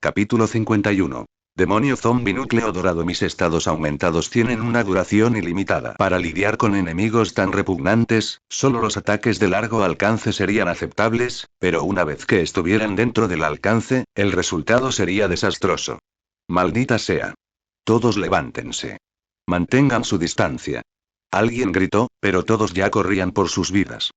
Capítulo 51. Demonio zombie núcleo dorado. Mis estados aumentados tienen una duración ilimitada. Para lidiar con enemigos tan repugnantes, solo los ataques de largo alcance serían aceptables, pero una vez que estuvieran dentro del alcance, el resultado sería desastroso. Maldita sea. Todos levántense. Mantengan su distancia. Alguien gritó, pero todos ya corrían por sus vidas.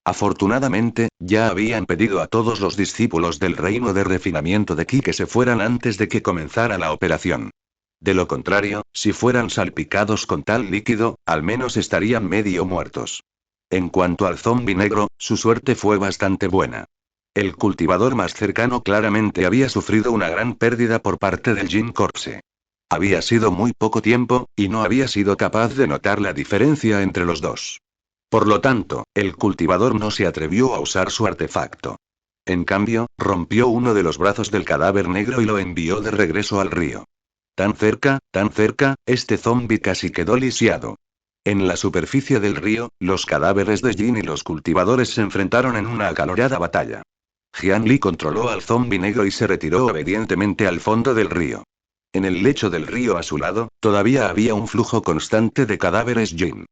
Afortunadamente, ya habían pedido a todos los discípulos del reino de refinamiento de Ki que se fueran antes de que comenzara la operación. De lo contrario, si fueran salpicados con tal líquido, al menos estarían medio muertos. En cuanto al zombi negro, su suerte fue bastante buena. El cultivador más cercano claramente había sufrido una gran pérdida por parte del Jin Corpse. Había sido muy poco tiempo, y no había sido capaz de notar la diferencia entre los dos. Por lo tanto, el cultivador no se atrevió a usar su artefacto. En cambio, rompió uno de los brazos del cadáver negro y lo envió de regreso al río. Tan cerca, este zombi casi quedó lisiado. En la superficie del río, los cadáveres de Jin y los cultivadores se enfrentaron en una acalorada batalla. Jian Li controló al zombi negro y se retiró obedientemente al fondo del río. En el lecho del río a su lado, todavía había un flujo constante de cadáveres Jin.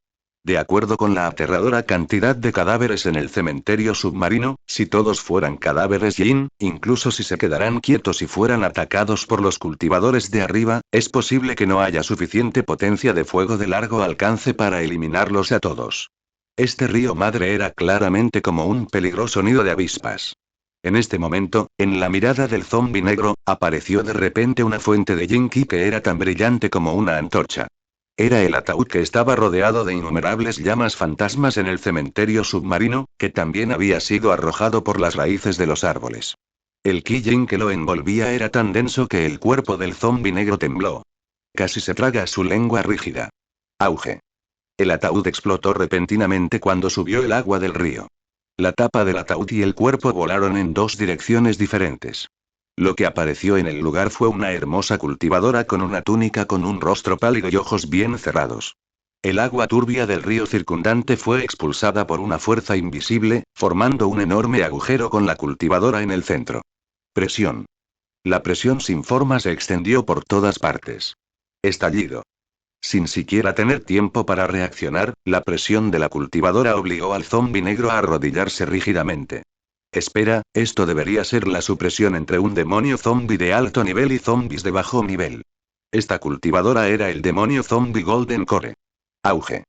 De acuerdo con la aterradora cantidad de cadáveres en el cementerio submarino, si todos fueran cadáveres Jin, incluso si se quedaran quietos y fueran atacados por los cultivadores de arriba, es posible que no haya suficiente potencia de fuego de largo alcance para eliminarlos a todos. Este río madre era claramente como un peligroso nido de avispas. En este momento, en la mirada del zombi negro, apareció de repente una fuente de Jin Ki que era tan brillante como una antorcha. Era el ataúd que estaba rodeado de innumerables llamas fantasmas en el cementerio submarino, que también había sido arrojado por las raíces de los árboles. El Ki Jin que lo envolvía era tan denso que el cuerpo del zombi negro tembló. Casi se traga su lengua rígida. Auge. El ataúd explotó repentinamente cuando subió el agua del río. La tapa del ataúd y el cuerpo volaron en dos direcciones diferentes. Lo que apareció en el lugar fue una hermosa cultivadora con una túnica con un rostro pálido y ojos bien cerrados. El agua turbia del río circundante fue expulsada por una fuerza invisible, formando un enorme agujero con la cultivadora en el centro. Presión. La presión sin forma se extendió por todas partes. Estallido. Sin siquiera tener tiempo para reaccionar, la presión de la cultivadora obligó al zombi negro a arrodillarse rígidamente. Espera, esto debería ser la supresión entre un demonio zombi de alto nivel y zombis de bajo nivel. Esta cultivadora era el demonio zombi Golden Core. Auge.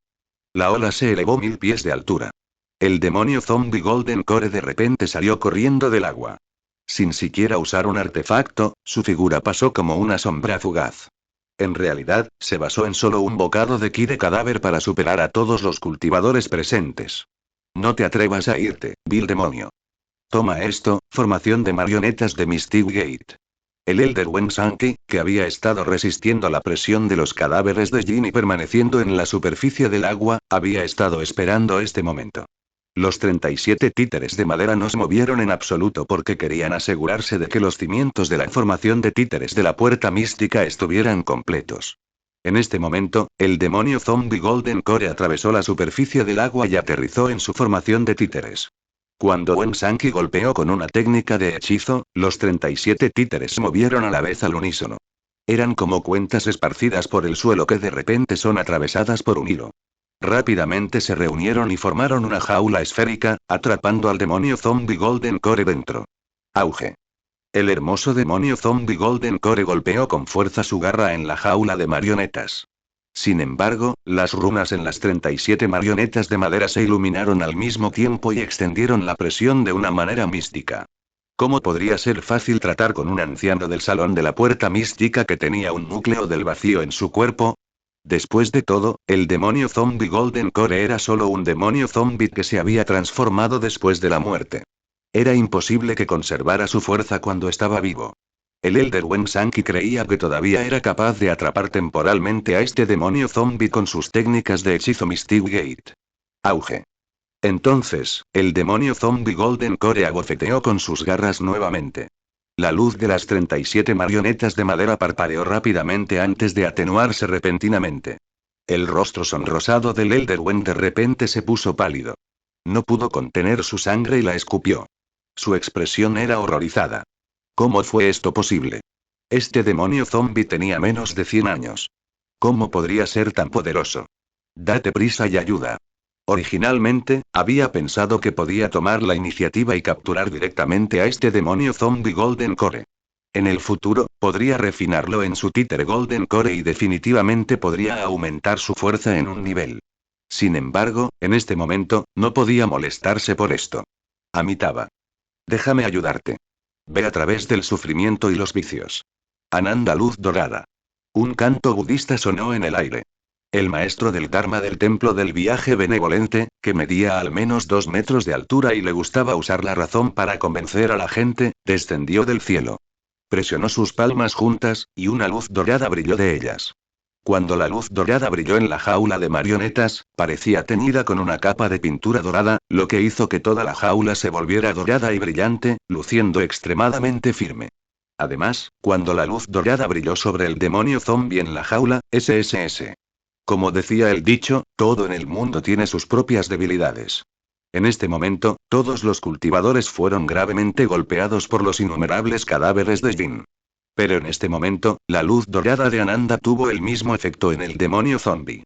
La ola se elevó 1000 pies de altura. El demonio zombi Golden Core de repente salió corriendo del agua. Sin siquiera usar un artefacto, su figura pasó como una sombra fugaz. En realidad, se basó en solo un bocado de ki de cadáver para superar a todos los cultivadores presentes. No te atrevas a irte, vil demonio. Toma esto, formación de marionetas de Mystic Gate. El Elder Wen Sanki, que había estado resistiendo la presión de los cadáveres de Jin y permaneciendo en la superficie del agua, había estado esperando este momento. Los 37 títeres de madera no se movieron en absoluto porque querían asegurarse de que los cimientos de la formación de títeres de la puerta mística estuvieran completos. En este momento, el demonio zombi Golden Core atravesó la superficie del agua y aterrizó en su formación de títeres. Cuando Wen Sanki golpeó con una técnica de hechizo, los 37 títeres se movieron a la vez al unísono. Eran como cuentas esparcidas por el suelo que de repente son atravesadas por un hilo. Rápidamente se reunieron y formaron una jaula esférica, atrapando al demonio zombi Golden Core dentro. Auge. El hermoso demonio zombi Golden Core golpeó con fuerza su garra en la jaula de marionetas. Sin embargo, las runas en las 37 marionetas de madera se iluminaron al mismo tiempo y extendieron la presión de una manera mística. ¿Cómo podría ser fácil tratar con un anciano del salón de la puerta mística que tenía un núcleo del vacío en su cuerpo? Después de todo, el demonio zombi Golden Core era solo un demonio zombi que se había transformado después de la muerte. Era imposible que conservara su fuerza cuando estaba vivo. El Elder Wen Sanki creía que todavía era capaz de atrapar temporalmente a este demonio zombi con sus técnicas de hechizo Mystic Gate. Auge. Entonces, el demonio zombi Golden Core abofeteó con sus garras nuevamente. La luz de las 37 marionetas de madera parpadeó rápidamente antes de atenuarse repentinamente. El rostro sonrosado del Elder Wen de repente se puso pálido. No pudo contener su sangre y la escupió. Su expresión era horrorizada. ¿Cómo fue esto posible? Este demonio zombie tenía menos de 100 años. ¿Cómo podría ser tan poderoso? Date prisa y ayuda. Originalmente, había pensado que podía tomar la iniciativa y capturar directamente a este demonio zombie Golden Core. En el futuro, podría refinarlo en su títere Golden Core y definitivamente podría aumentar su fuerza en un nivel. Sin embargo, en este momento, no podía molestarse por esto. Amitabha. Déjame ayudarte. Ve a través del sufrimiento y los vicios. Ananda luz dorada. Un canto budista sonó en el aire. El maestro del Dharma del templo del viaje benevolente, que medía al menos 2 metros de altura y le gustaba usar la razón para convencer a la gente, descendió del cielo. Presionó sus palmas juntas, y una luz dorada brilló de ellas. Cuando la luz dorada brilló en la jaula de marionetas, parecía teñida con una capa de pintura dorada, lo que hizo que toda la jaula se volviera dorada y brillante, luciendo extremadamente firme. Además, cuando la luz dorada brilló sobre el demonio zombie en la jaula, SSS. Como decía el dicho, todo en el mundo tiene sus propias debilidades. En este momento, todos los cultivadores fueron gravemente golpeados por los innumerables cadáveres de Jin. Pero en este momento, la luz dorada de Ananda tuvo el mismo efecto en el demonio zombie.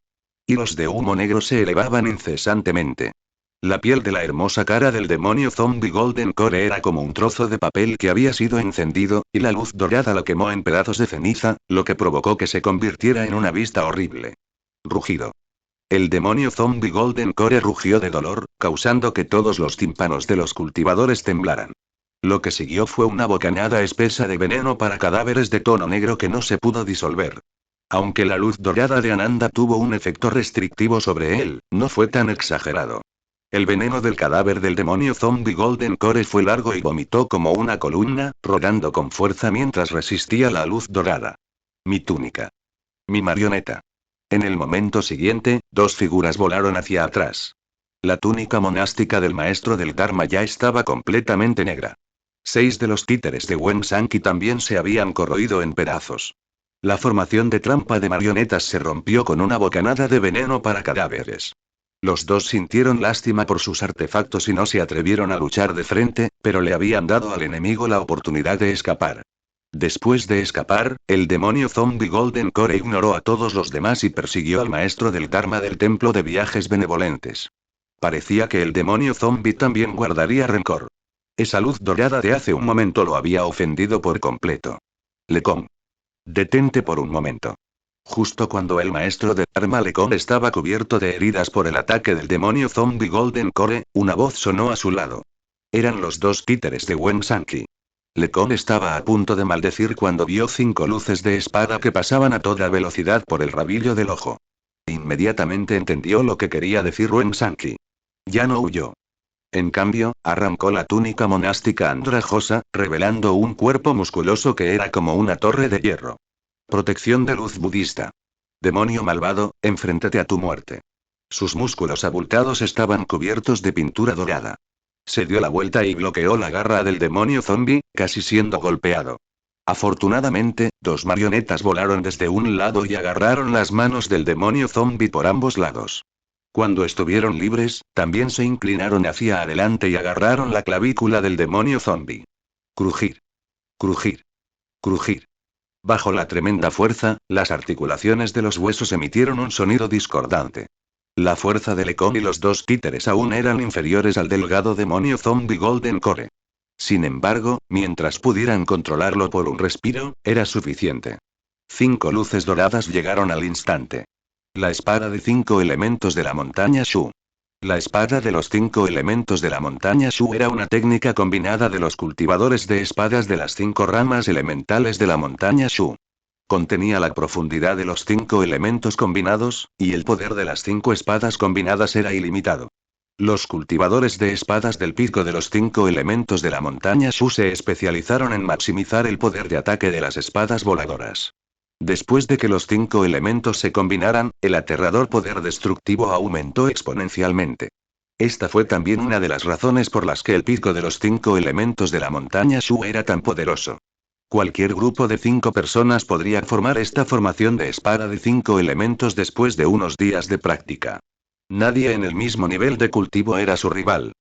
Hilos de humo negro se elevaban incesantemente. La piel de la hermosa cara del demonio zombie Golden Core era como un trozo de papel que había sido encendido, y la luz dorada lo quemó en pedazos de ceniza, lo que provocó que se convirtiera en una vista horrible. Rugido. El demonio zombie Golden Core rugió de dolor, causando que todos los tímpanos de los cultivadores temblaran. Lo que siguió fue una bocanada espesa de veneno para cadáveres de tono negro que no se pudo disolver. Aunque la luz dorada de Ananda tuvo un efecto restrictivo sobre él, no fue tan exagerado. El veneno del cadáver del demonio zombie Golden Core fue largo y vomitó como una columna, rodando con fuerza mientras resistía la luz dorada. Mi túnica. Mi marioneta. En el momento siguiente, 2 figuras volaron hacia atrás. La túnica monástica del maestro del Dharma ya estaba completamente negra. 6 de los títeres de Wen Sanki también se habían corroído en pedazos. La formación de trampa de marionetas se rompió con una bocanada de veneno para cadáveres. Los 2 sintieron lástima por sus artefactos y no se atrevieron a luchar de frente, pero le habían dado al enemigo la oportunidad de escapar. Después de escapar, el demonio zombie Golden Core ignoró a todos los demás y persiguió al maestro del Dharma del templo de viajes benevolentes. Parecía que el demonio zombie también guardaría rencor. Esa luz dorada de hace un momento lo había ofendido por completo. Lecom. Detente por un momento. Justo cuando el maestro de Dharma Lecom estaba cubierto de heridas por el ataque del demonio zombie Golden Core, una voz sonó a su lado. Eran los 2 títeres de Wen Sanki. Lecom estaba a punto de maldecir cuando vio 5 luces de espada que pasaban a toda velocidad por el rabillo del ojo. Inmediatamente entendió lo que quería decir Wen Sanki. Ya no huyó. En cambio, arrancó la túnica monástica andrajosa, revelando un cuerpo musculoso que era como una torre de hierro. Protección de luz budista. Demonio malvado, enfréntate a tu muerte. Sus músculos abultados estaban cubiertos de pintura dorada. Se dio la vuelta y bloqueó la garra del demonio zombie, casi siendo golpeado. Afortunadamente, 2 marionetas volaron desde un lado y agarraron las manos del demonio zombie por ambos lados. Cuando estuvieron libres, también se inclinaron hacia adelante y agarraron la clavícula del demonio zombie. Crujir. Crujir. Crujir. Bajo la tremenda fuerza, las articulaciones de los huesos emitieron un sonido discordante. La fuerza de Lecom y los 2 títeres aún eran inferiores al delgado demonio zombie Golden Core. Sin embargo, mientras pudieran controlarlo por un respiro, era suficiente. 5 luces doradas llegaron al instante. La espada de 5 elementos de la montaña Shu. La espada de los 5 elementos de la montaña Shu era una técnica combinada de los cultivadores de espadas de las 5 ramas elementales de la montaña Shu. Contenía la profundidad de los 5 elementos combinados, y el poder de las 5 espadas combinadas era ilimitado. Los cultivadores de espadas del pico de los 5 elementos de la montaña Shu se especializaron en maximizar el poder de ataque de las espadas voladoras. Después de que los 5 elementos se combinaran, el aterrador poder destructivo aumentó exponencialmente. Esta fue también una de las razones por las que el pico de los 5 elementos de la montaña Shu era tan poderoso. Cualquier grupo de 5 personas podría formar esta formación de espada de 5 elementos después de unos días de práctica. Nadie en el mismo nivel de cultivo era su rival.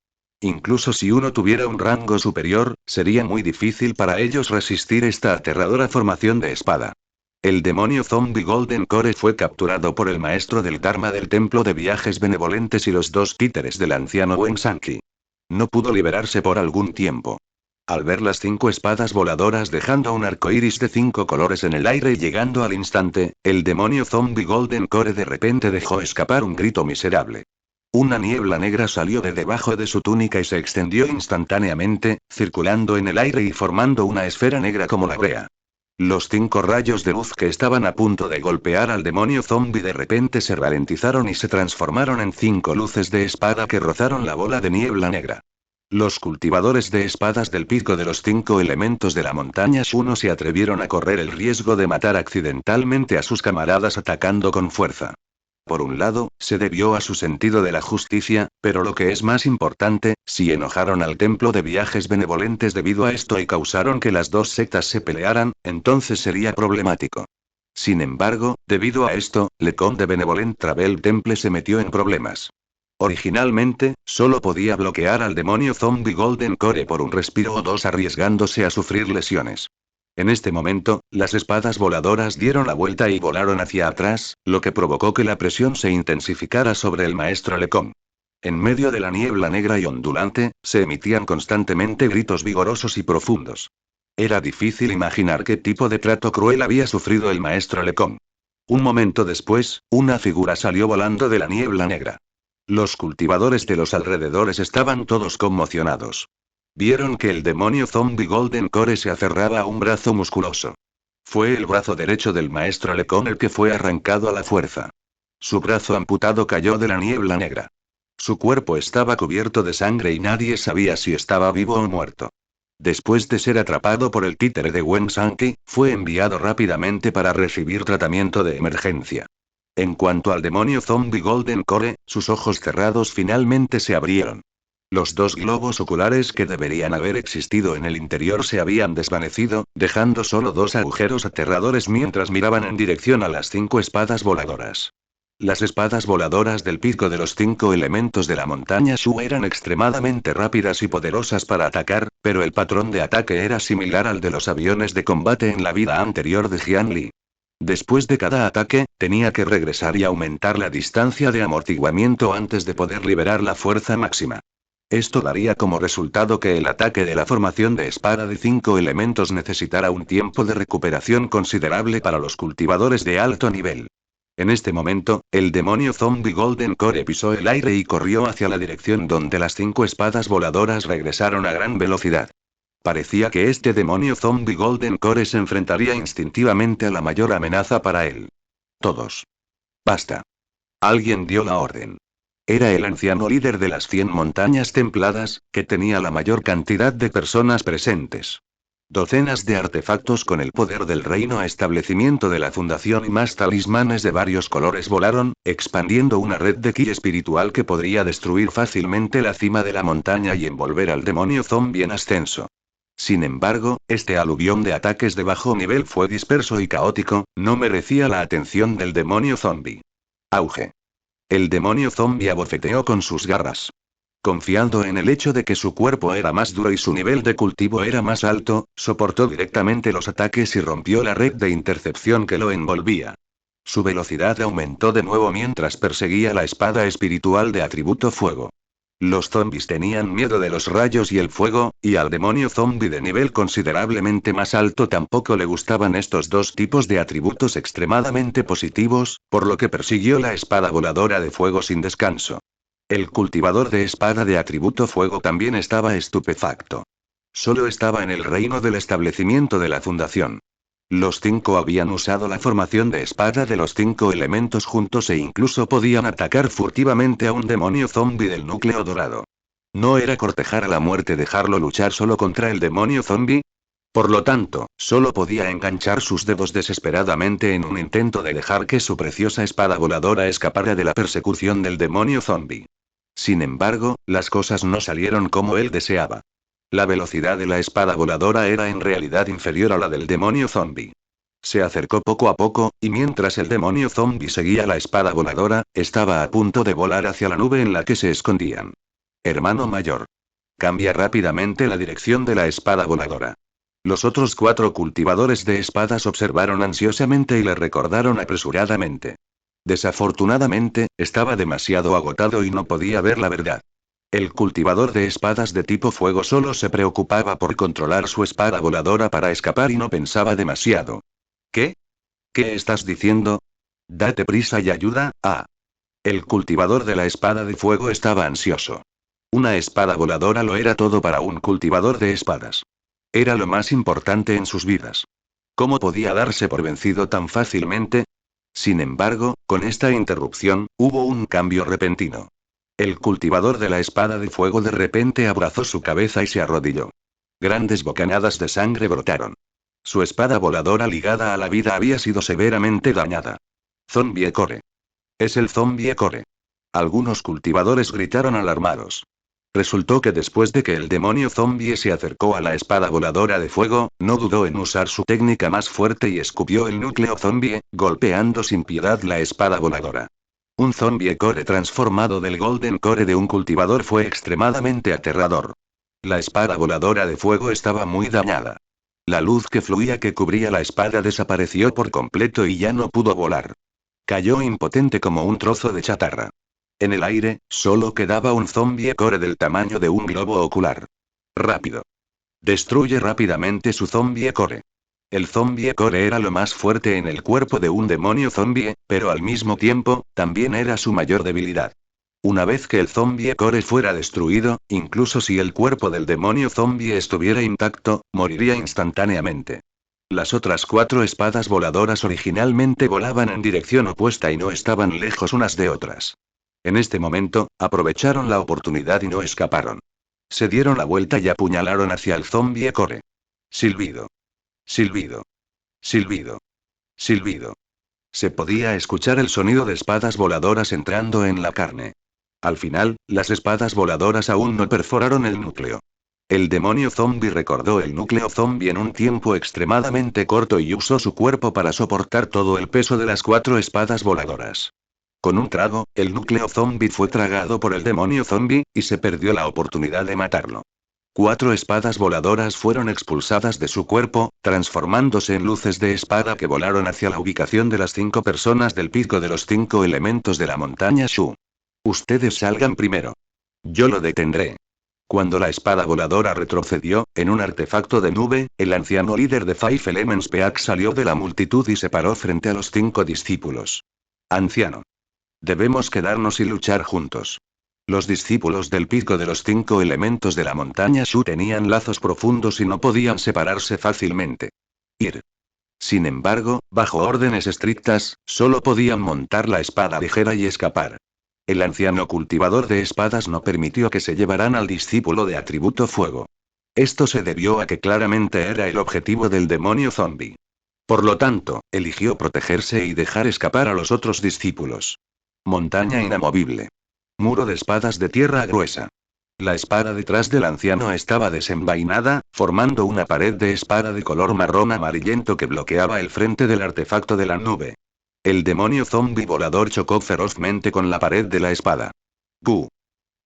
Incluso si uno tuviera un rango superior, sería muy difícil para ellos resistir esta aterradora formación de espada. El demonio zombie Golden Core fue capturado por el maestro del Dharma del Templo de Viajes Benevolentes y los dos títeres del anciano Wen Sanki. No pudo liberarse por algún tiempo. Al ver las 5 espadas voladoras dejando un arco iris de 5 colores en el aire y llegando al instante, el demonio zombie Golden Core de repente dejó escapar un grito miserable. Una niebla negra salió de debajo de su túnica y se extendió instantáneamente, circulando en el aire y formando una esfera negra como la brea. Los 5 rayos de luz que estaban a punto de golpear al demonio zombie de repente se ralentizaron y se transformaron en 5 luces de espada que rozaron la bola de niebla negra. Los cultivadores de espadas del pico de los 5 elementos de la montaña Shuno se atrevieron a correr el riesgo de matar accidentalmente a sus camaradas atacando con fuerza. Por un lado, se debió a su sentido de la justicia, pero lo que es más importante, si enojaron al templo de viajes benevolentes debido a esto y causaron que las dos sectas se pelearan, entonces sería problemático. Sin embargo, debido a esto, Le Conde Benevolent Travel Temple se metió en problemas. Originalmente, solo podía bloquear al demonio zombie Golden Core por un respiro o dos arriesgándose a sufrir lesiones. En este momento, las espadas voladoras dieron la vuelta y volaron hacia atrás, lo que provocó que la presión se intensificara sobre el maestro Lecom. En medio de la niebla negra y ondulante, se emitían constantemente gritos vigorosos y profundos. Era difícil imaginar qué tipo de trato cruel había sufrido el maestro Lecom. Un momento después, una figura salió volando de la niebla negra. Los cultivadores de los alrededores estaban todos conmocionados. Vieron que el demonio zombie Golden Core se aferraba a un brazo musculoso. Fue el brazo derecho del maestro Lecon el que fue arrancado a la fuerza. Su brazo amputado cayó de la niebla negra. Su cuerpo estaba cubierto de sangre y nadie sabía si estaba vivo o muerto. Después de ser atrapado por el títere de Wen Sanki, fue enviado rápidamente para recibir tratamiento de emergencia. En cuanto al demonio zombie Golden Core, sus ojos cerrados finalmente se abrieron. Los 2 globos oculares que deberían haber existido en el interior se habían desvanecido, dejando solo 2 agujeros aterradores mientras miraban en dirección a las 5 espadas voladoras. Las espadas voladoras del pico de los 5 elementos de la montaña Shu eran extremadamente rápidas y poderosas para atacar, pero el patrón de ataque era similar al de los aviones de combate en la vida anterior de Jian Li. Después de cada ataque, tenía que regresar y aumentar la distancia de amortiguamiento antes de poder liberar la fuerza máxima. Esto daría como resultado que el ataque de la formación de espada de 5 elementos necesitara un tiempo de recuperación considerable para los cultivadores de alto nivel. En este momento, el demonio zombie Golden Core pisó el aire y corrió hacia la dirección donde las 5 espadas voladoras regresaron a gran velocidad. Parecía que este demonio zombie Golden Core se enfrentaría instintivamente a la mayor amenaza para él. Todos. Basta. Alguien dio la orden. Era el anciano líder de las 100 montañas templadas, que tenía la mayor cantidad de personas presentes. Docenas de artefactos con el poder del reino a establecimiento de la fundación y más talismanes de varios colores volaron, expandiendo una red de ki espiritual que podría destruir fácilmente la cima de la montaña y envolver al demonio zombie en ascenso. Sin embargo, este aluvión de ataques de bajo nivel fue disperso y caótico, no merecía la atención del demonio zombie. Auge. El demonio zombie abofeteó con sus garras. Confiando en el hecho de que su cuerpo era más duro y su nivel de cultivo era más alto, soportó directamente los ataques y rompió la red de intercepción que lo envolvía. Su velocidad aumentó de nuevo mientras perseguía la espada espiritual de atributo fuego. Los zombies tenían miedo de los rayos y el fuego, y al demonio zombie de nivel considerablemente más alto tampoco le gustaban estos dos tipos de atributos extremadamente positivos, por lo que persiguió la espada voladora de fuego sin descanso. El cultivador de espada de atributo fuego también estaba estupefacto. Solo estaba en el reino del establecimiento de la fundación. Los 5 habían usado la formación de espada de los 5 elementos juntos e incluso podían atacar furtivamente a un demonio zombie del núcleo dorado. ¿No era cortejar a la muerte dejarlo luchar solo contra el demonio zombie? Por lo tanto, solo podía enganchar sus dedos desesperadamente en un intento de dejar que su preciosa espada voladora escapara de la persecución del demonio zombie. Sin embargo, las cosas no salieron como él deseaba. La velocidad de la espada voladora era en realidad inferior a la del demonio zombie. Se acercó poco a poco, y mientras el demonio zombie seguía la espada voladora, estaba a punto de volar hacia la nube en la que se escondían. Hermano mayor. cambia rápidamente la dirección de la espada voladora. Los otros 4 cultivadores de espadas observaron ansiosamente y le recordaron apresuradamente. Desafortunadamente, estaba demasiado agotado y no podía ver la verdad. El cultivador de espadas de tipo fuego solo se preocupaba por controlar su espada voladora para escapar y no pensaba demasiado. ¿Qué? ¿Qué estás diciendo? Date prisa y ayuda, ah. El cultivador de la espada de fuego estaba ansioso. Una espada voladora lo era todo para un cultivador de espadas. Era lo más importante en sus vidas. ¿Cómo podía darse por vencido tan fácilmente? Sin embargo, con esta interrupción, hubo un cambio repentino. El cultivador de la espada de fuego de repente abrazó su cabeza y se arrodilló. Grandes bocanadas de sangre brotaron. Su espada voladora ligada a la vida había sido severamente dañada. Zombie Core. Es el Zombie Core. Algunos cultivadores gritaron alarmados. Resultó que después de que el demonio zombie se acercó a la espada voladora de fuego, no dudó en usar su técnica más fuerte y escupió el núcleo zombie, golpeando sin piedad la espada voladora. Un zombie core transformado del golden core de un cultivador fue extremadamente aterrador. La espada voladora de fuego estaba muy dañada. La luz que fluía que cubría la espada desapareció por completo y ya no pudo volar. Cayó impotente como un trozo de chatarra. En el aire, solo quedaba un zombie core del tamaño de un globo ocular. Rápido. Destruye rápidamente su zombie core. El zombie core era lo más fuerte en el cuerpo de un demonio zombie, pero al mismo tiempo, también era su mayor debilidad. Una vez que el zombie core fuera destruido, incluso si el cuerpo del demonio zombie estuviera intacto, moriría instantáneamente. Las otras 4 espadas voladoras originalmente volaban en dirección opuesta y no estaban lejos unas de otras. En este momento, aprovecharon la oportunidad y no escaparon. Se dieron la vuelta y apuñalaron hacia el zombie core. Silbido. Silbido. Silbido. Silbido. Se podía escuchar el sonido de espadas voladoras entrando en la carne. Al final, las espadas voladoras aún no perforaron el núcleo. El demonio zombie recordó el núcleo zombie en un tiempo extremadamente corto y usó su cuerpo para soportar todo el peso de las 4 espadas voladoras. Con un trago, el núcleo zombie fue tragado por el demonio zombie, y se perdió la oportunidad de matarlo. 4 espadas voladoras fueron expulsadas de su cuerpo, transformándose en luces de espada que volaron hacia la ubicación de las 5 personas del pico de los 5 elementos de la montaña Shu. Ustedes salgan primero. Yo lo detendré. Cuando la espada voladora retrocedió, en un artefacto de nube, el anciano líder de Five Elements Peak salió de la multitud y se paró frente a los 5 discípulos. Anciano. Debemos quedarnos y luchar juntos. Los discípulos del pico de los 5 elementos de la montaña Shu tenían lazos profundos y no podían separarse fácilmente. Ir. Sin embargo, bajo órdenes estrictas, solo podían montar la espada ligera y escapar. El anciano cultivador de espadas no permitió que se llevaran al discípulo de atributo fuego. Esto se debió a que claramente era el objetivo del demonio zombie. Por lo tanto, eligió protegerse y dejar escapar a los otros discípulos. Montaña inamovible. Muro de espadas de tierra gruesa. La espada detrás del anciano estaba desenvainada, formando una pared de espada de color marrón amarillento que bloqueaba el frente del artefacto de la nube. El demonio zombie volador chocó ferozmente con la pared de la espada. ¡Puh!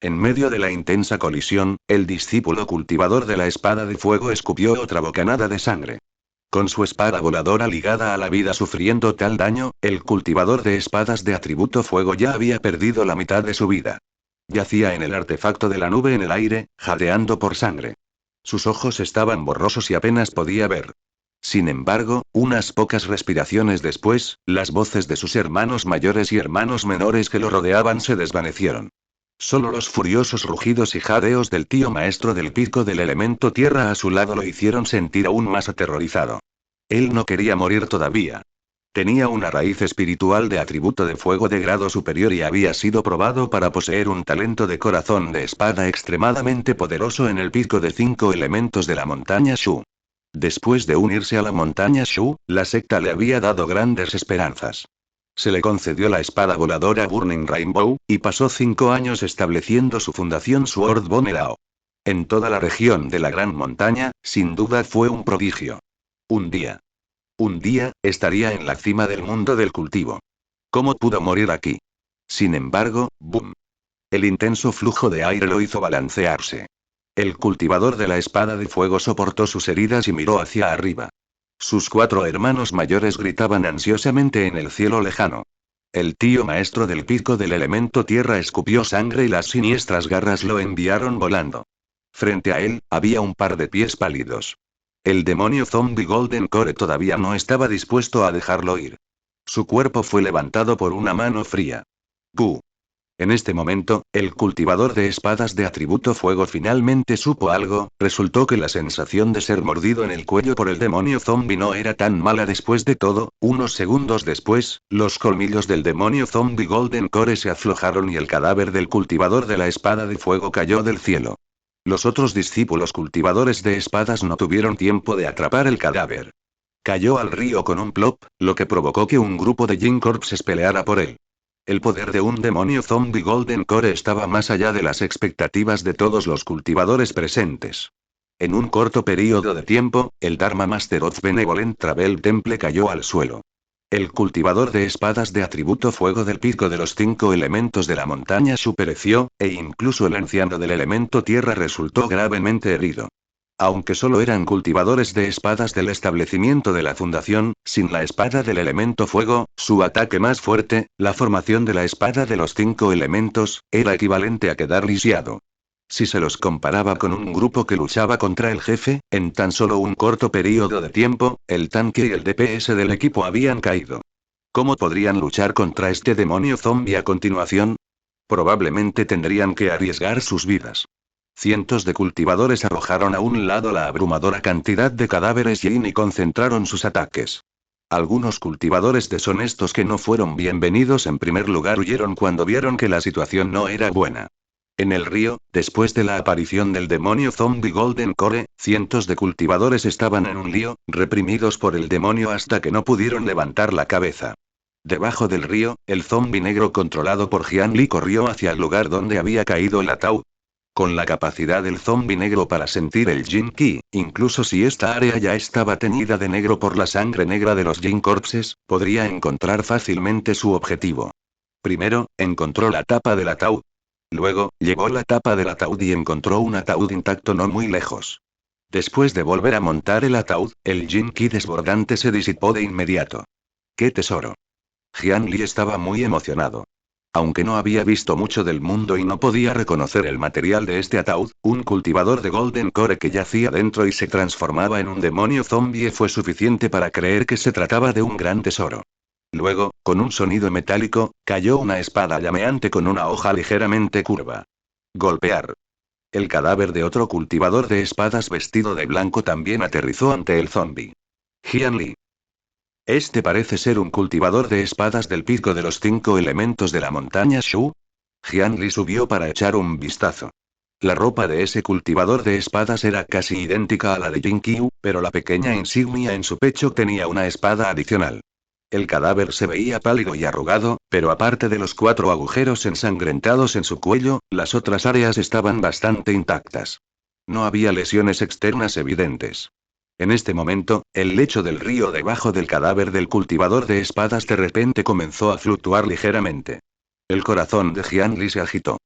En medio de la intensa colisión, el discípulo cultivador de la espada de fuego escupió otra bocanada de sangre. Con su espada voladora ligada a la vida sufriendo tal daño, el cultivador de espadas de atributo fuego ya había perdido la mitad de su vida. Yacía en el artefacto de la nube en el aire, jadeando por sangre. Sus ojos estaban borrosos y apenas podía ver. Sin embargo, unas pocas respiraciones después, las voces de sus hermanos mayores y hermanos menores que lo rodeaban se desvanecieron. Solo los furiosos rugidos y jadeos del tío maestro del pico del elemento tierra a su lado lo hicieron sentir aún más aterrorizado. Él no quería morir todavía. Tenía una raíz espiritual de atributo de fuego de grado superior y había sido probado para poseer un talento de corazón de espada extremadamente poderoso en el pico de 5 elementos de la montaña Shu. Después de unirse a la montaña Shu, la secta le había dado grandes esperanzas. Se le concedió la espada voladora Burning Rainbow, y pasó 5 años estableciendo su fundación Sword Bone Lao. En toda la región de la Gran Montaña, sin duda fue un prodigio. Un día, estaría en la cima del mundo del cultivo. ¿Cómo pudo morir aquí? Sin embargo, ¡boom! El intenso flujo de aire lo hizo balancearse. El cultivador de la espada de fuego soportó sus heridas y miró hacia arriba. Sus 4 hermanos mayores gritaban ansiosamente en el cielo lejano. El tío maestro del pico del elemento tierra escupió sangre y las siniestras garras lo enviaron volando. Frente a él, había un par de pies pálidos. El demonio zombie Golden Core todavía no estaba dispuesto a dejarlo ir. Su cuerpo fue levantado por una mano fría. ¡Puh! En este momento, el cultivador de espadas de atributo fuego finalmente supo algo. Resultó que la sensación de ser mordido en el cuello por el demonio zombie no era tan mala después de todo. Unos segundos después, los colmillos del demonio zombie Golden Core se aflojaron y el cadáver del cultivador de la espada de fuego cayó del cielo. Los otros discípulos cultivadores de espadas no tuvieron tiempo de atrapar el cadáver. Cayó al río con un plop, lo que provocó que un grupo de Jin Corps peleara por él. El poder de un demonio zombie Golden Core estaba más allá de las expectativas de todos los cultivadores presentes. En un corto periodo de tiempo, el Dharma Master of Benevolent Travel Temple cayó al suelo. El cultivador de espadas de atributo fuego del pico de los 5 elementos de la montaña pereció, e incluso el anciano del elemento tierra resultó gravemente herido. Aunque solo eran cultivadores de espadas del establecimiento de la fundación, sin la espada del elemento fuego, su ataque más fuerte, la formación de la espada de los 5 elementos, era equivalente a quedar lisiado. Si se los comparaba con un grupo que luchaba contra el jefe, en tan solo un corto periodo de tiempo, el tanque y el DPS del equipo habían caído. ¿Cómo podrían luchar contra este demonio zombie a continuación? Probablemente tendrían que arriesgar sus vidas. Cientos de cultivadores arrojaron a un lado la abrumadora cantidad de cadáveres y concentraron sus ataques. Algunos cultivadores deshonestos que no fueron bienvenidos en primer lugar huyeron cuando vieron que la situación no era buena. En el río, después de la aparición del demonio zombie Golden Core, cientos de cultivadores estaban en un lío, reprimidos por el demonio hasta que no pudieron levantar la cabeza. Debajo del río, el zombie negro controlado por Jian Li corrió hacia el lugar donde había caído el ataúd. Con la capacidad del zombie negro para sentir el Jin Ki, incluso si esta área ya estaba teñida de negro por la sangre negra de los Jin Corpses, podría encontrar fácilmente su objetivo. Primero, encontró la tapa del ataúd. Luego, llevó la tapa del ataúd y encontró un ataúd intacto no muy lejos. Después de volver a montar el ataúd, el Jin Ki desbordante se disipó de inmediato. ¡Qué tesoro! Jian Li estaba muy emocionado. Aunque no había visto mucho del mundo y no podía reconocer el material de este ataúd, un cultivador de Golden Core que yacía dentro y se transformaba en un demonio zombie fue suficiente para creer que se trataba de un gran tesoro. Luego, con un sonido metálico, cayó una espada llameante con una hoja ligeramente curva. Golpear. El cadáver de otro cultivador de espadas vestido de blanco también aterrizó ante el zombie. Jian Li. Este parece ser un cultivador de espadas del pico de los 5 elementos de la montaña Shu. Jian Li subió para echar un vistazo. La ropa de ese cultivador de espadas era casi idéntica a la de Jin Qiu, pero la pequeña insignia en su pecho tenía una espada adicional. El cadáver se veía pálido y arrugado, pero aparte de los 4 agujeros ensangrentados en su cuello, las otras áreas estaban bastante intactas. No había lesiones externas evidentes. En este momento, el lecho del río debajo del cadáver del cultivador de espadas de repente comenzó a fluctuar ligeramente. El corazón de Jian Li se agitó.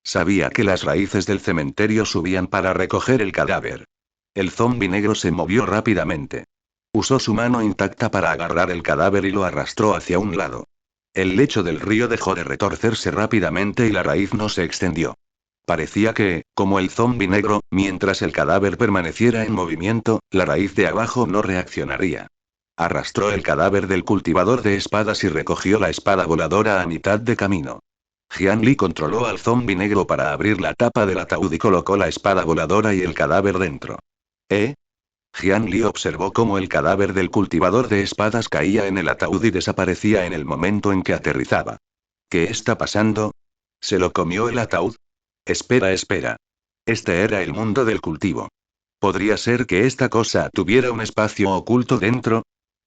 Sabía que las raíces del cementerio subían para recoger el cadáver. El zombi negro se movió rápidamente. Usó su mano intacta para agarrar el cadáver y lo arrastró hacia un lado. El lecho del río dejó de retorcerse rápidamente y la raíz no se extendió. Parecía que, como el zombi negro, mientras el cadáver permaneciera en movimiento, la raíz de abajo no reaccionaría. Arrastró el cadáver del cultivador de espadas y recogió la espada voladora a mitad de camino. Jian Li controló al zombi negro para abrir la tapa del ataúd y colocó la espada voladora y el cadáver dentro. Jian Li observó cómo el cadáver del cultivador de espadas caía en el ataúd y desaparecía en el momento en que aterrizaba. ¿Qué está pasando? ¿Se lo comió el ataúd? Espera. Este era el mundo del cultivo. ¿Podría ser que esta cosa tuviera un espacio oculto dentro?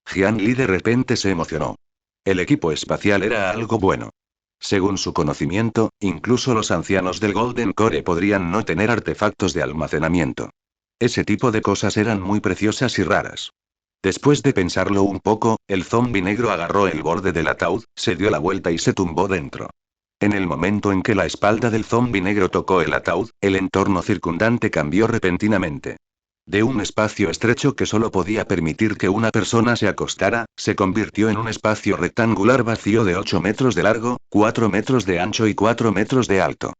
Jian Li de repente se emocionó. El equipo espacial era algo bueno. Según su conocimiento, incluso los ancianos del Golden Core podrían no tener artefactos de almacenamiento. Ese tipo de cosas eran muy preciosas y raras. Después de pensarlo un poco, el zombi negro agarró el borde del ataúd, se dio la vuelta y se tumbó dentro. En el momento en que la espalda del zombi negro tocó el ataúd, el entorno circundante cambió repentinamente. De un espacio estrecho que solo podía permitir que una persona se acostara, se convirtió en un espacio rectangular vacío de 8 metros de largo, 4 metros de ancho y 4 metros de alto.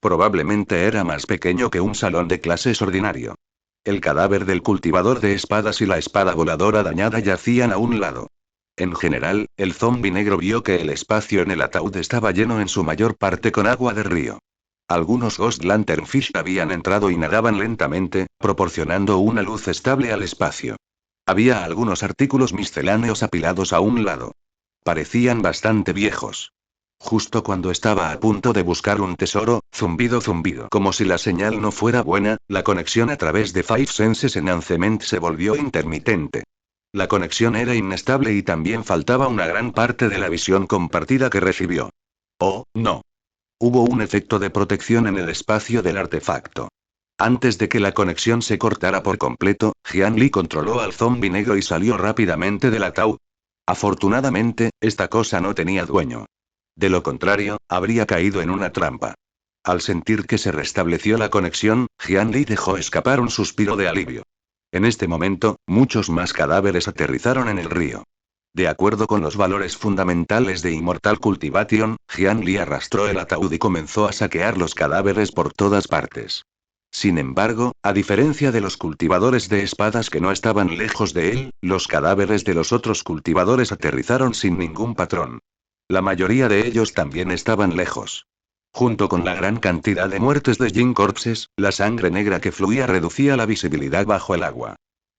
Probablemente era más pequeño que un salón de clases ordinario. El cadáver del cultivador de espadas y la espada voladora dañada yacían a un lado. En general, el zombi negro vio que el espacio en el ataúd estaba lleno en su mayor parte con agua de río. Algunos Ghost Lanternfish habían entrado y nadaban lentamente, proporcionando una luz estable al espacio. Había algunos artículos misceláneos apilados a un lado. Parecían bastante viejos. Justo cuando estaba a punto de buscar un tesoro, zumbido. Como si la señal no fuera buena, la conexión a través de Five Senses Enhancement se volvió intermitente. La conexión era inestable y también faltaba una gran parte de la visión compartida que recibió. Oh, no. Hubo un efecto de protección en el espacio del artefacto. Antes de que la conexión se cortara por completo, Jian Li controló al zombi negro y salió rápidamente del ataúd. Afortunadamente, esta cosa no tenía dueño. De lo contrario, habría caído en una trampa. Al sentir que se restableció la conexión, Jian Li dejó escapar un suspiro de alivio. En este momento, muchos más cadáveres aterrizaron en el río. De acuerdo con los valores fundamentales de Immortal Cultivation, Jian Li arrastró el ataúd y comenzó a saquear los cadáveres por todas partes. Sin embargo, a diferencia de los cultivadores de espadas que no estaban lejos de él, los cadáveres de los otros cultivadores aterrizaron sin ningún patrón. La mayoría de ellos también estaban lejos. Junto con la gran cantidad de muertes de Jin Corpses, la sangre negra que fluía reducía la visibilidad bajo el agua.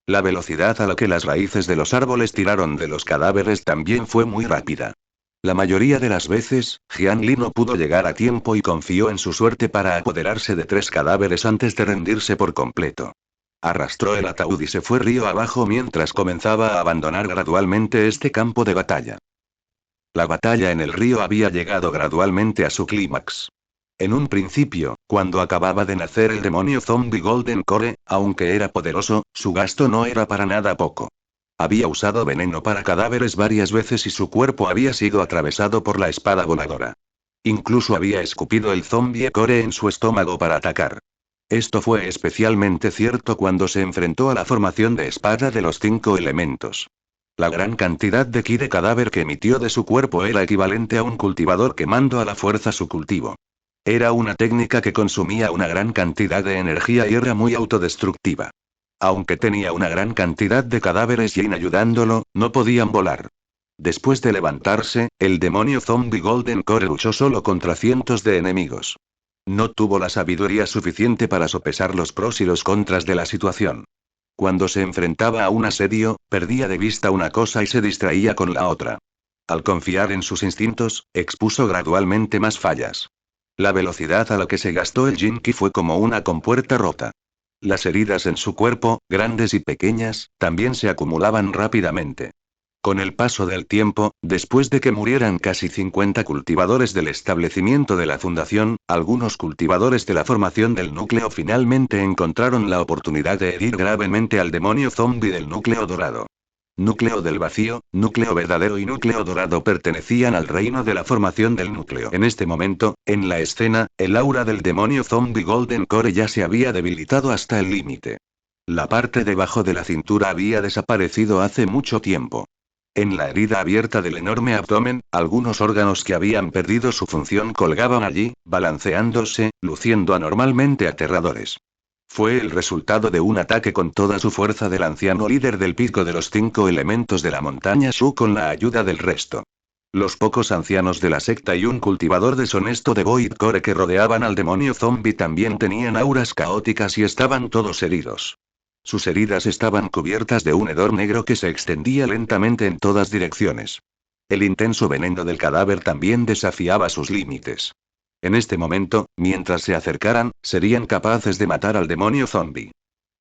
La velocidad a la que las raíces de los árboles tiraron de los cadáveres también fue muy rápida. La mayoría de las veces, Jian Li no pudo llegar a tiempo y confió en su suerte para apoderarse de 3 cadáveres antes de rendirse por completo. Arrastró el ataúd y se fue río abajo mientras comenzaba a abandonar gradualmente este campo de batalla. La batalla en el río había llegado gradualmente a su clímax. En un principio, cuando acababa de nacer el demonio zombie Golden Core, aunque era poderoso, su gasto no era para nada poco. Había usado veneno para cadáveres varias veces y su cuerpo había sido atravesado por la espada voladora. Incluso había escupido el zombie Core en su estómago para atacar. Esto fue especialmente cierto cuando se enfrentó a la formación de espada de los 5 elementos. La gran cantidad de ki de cadáver que emitió de su cuerpo era equivalente a un cultivador quemando a la fuerza su cultivo. Era una técnica que consumía una gran cantidad de energía y era muy autodestructiva. Aunque tenía una gran cantidad de cadáveres Jin ayudándolo, no podían volar. Después de levantarse, el demonio zombie Golden Core luchó solo contra cientos de enemigos. No tuvo la sabiduría suficiente para sopesar los pros y los contras de la situación. Cuando se enfrentaba a un asedio, perdía de vista una cosa y se distraía con la otra. Al confiar en sus instintos, expuso gradualmente más fallas. La velocidad a la que se gastó el Jin-Ki fue como una compuerta rota. Las heridas en su cuerpo, grandes y pequeñas, también se acumulaban rápidamente. Con el paso del tiempo, después de que murieran casi 50 cultivadores del establecimiento de la fundación, algunos cultivadores de la formación del núcleo finalmente encontraron la oportunidad de herir gravemente al demonio zombie del núcleo dorado. Núcleo del vacío, núcleo verdadero y núcleo dorado pertenecían al reino de la formación del núcleo. En este momento, en la escena, el aura del demonio zombie Golden Core ya se había debilitado hasta el límite. La parte debajo de la cintura había desaparecido hace mucho tiempo. En la herida abierta del enorme abdomen, algunos órganos que habían perdido su función colgaban allí, balanceándose, luciendo anormalmente aterradores. Fue el resultado de un ataque con toda su fuerza del anciano líder del pico de los 5 elementos de la montaña Shu con la ayuda del resto. Los pocos ancianos de la secta y un cultivador deshonesto de Void Core que rodeaban al demonio zombie también tenían auras caóticas y estaban todos heridos. Sus heridas estaban cubiertas de un hedor negro que se extendía lentamente en todas direcciones. El intenso veneno del cadáver también desafiaba sus límites. En este momento, mientras se acercaran, serían capaces de matar al demonio zombie.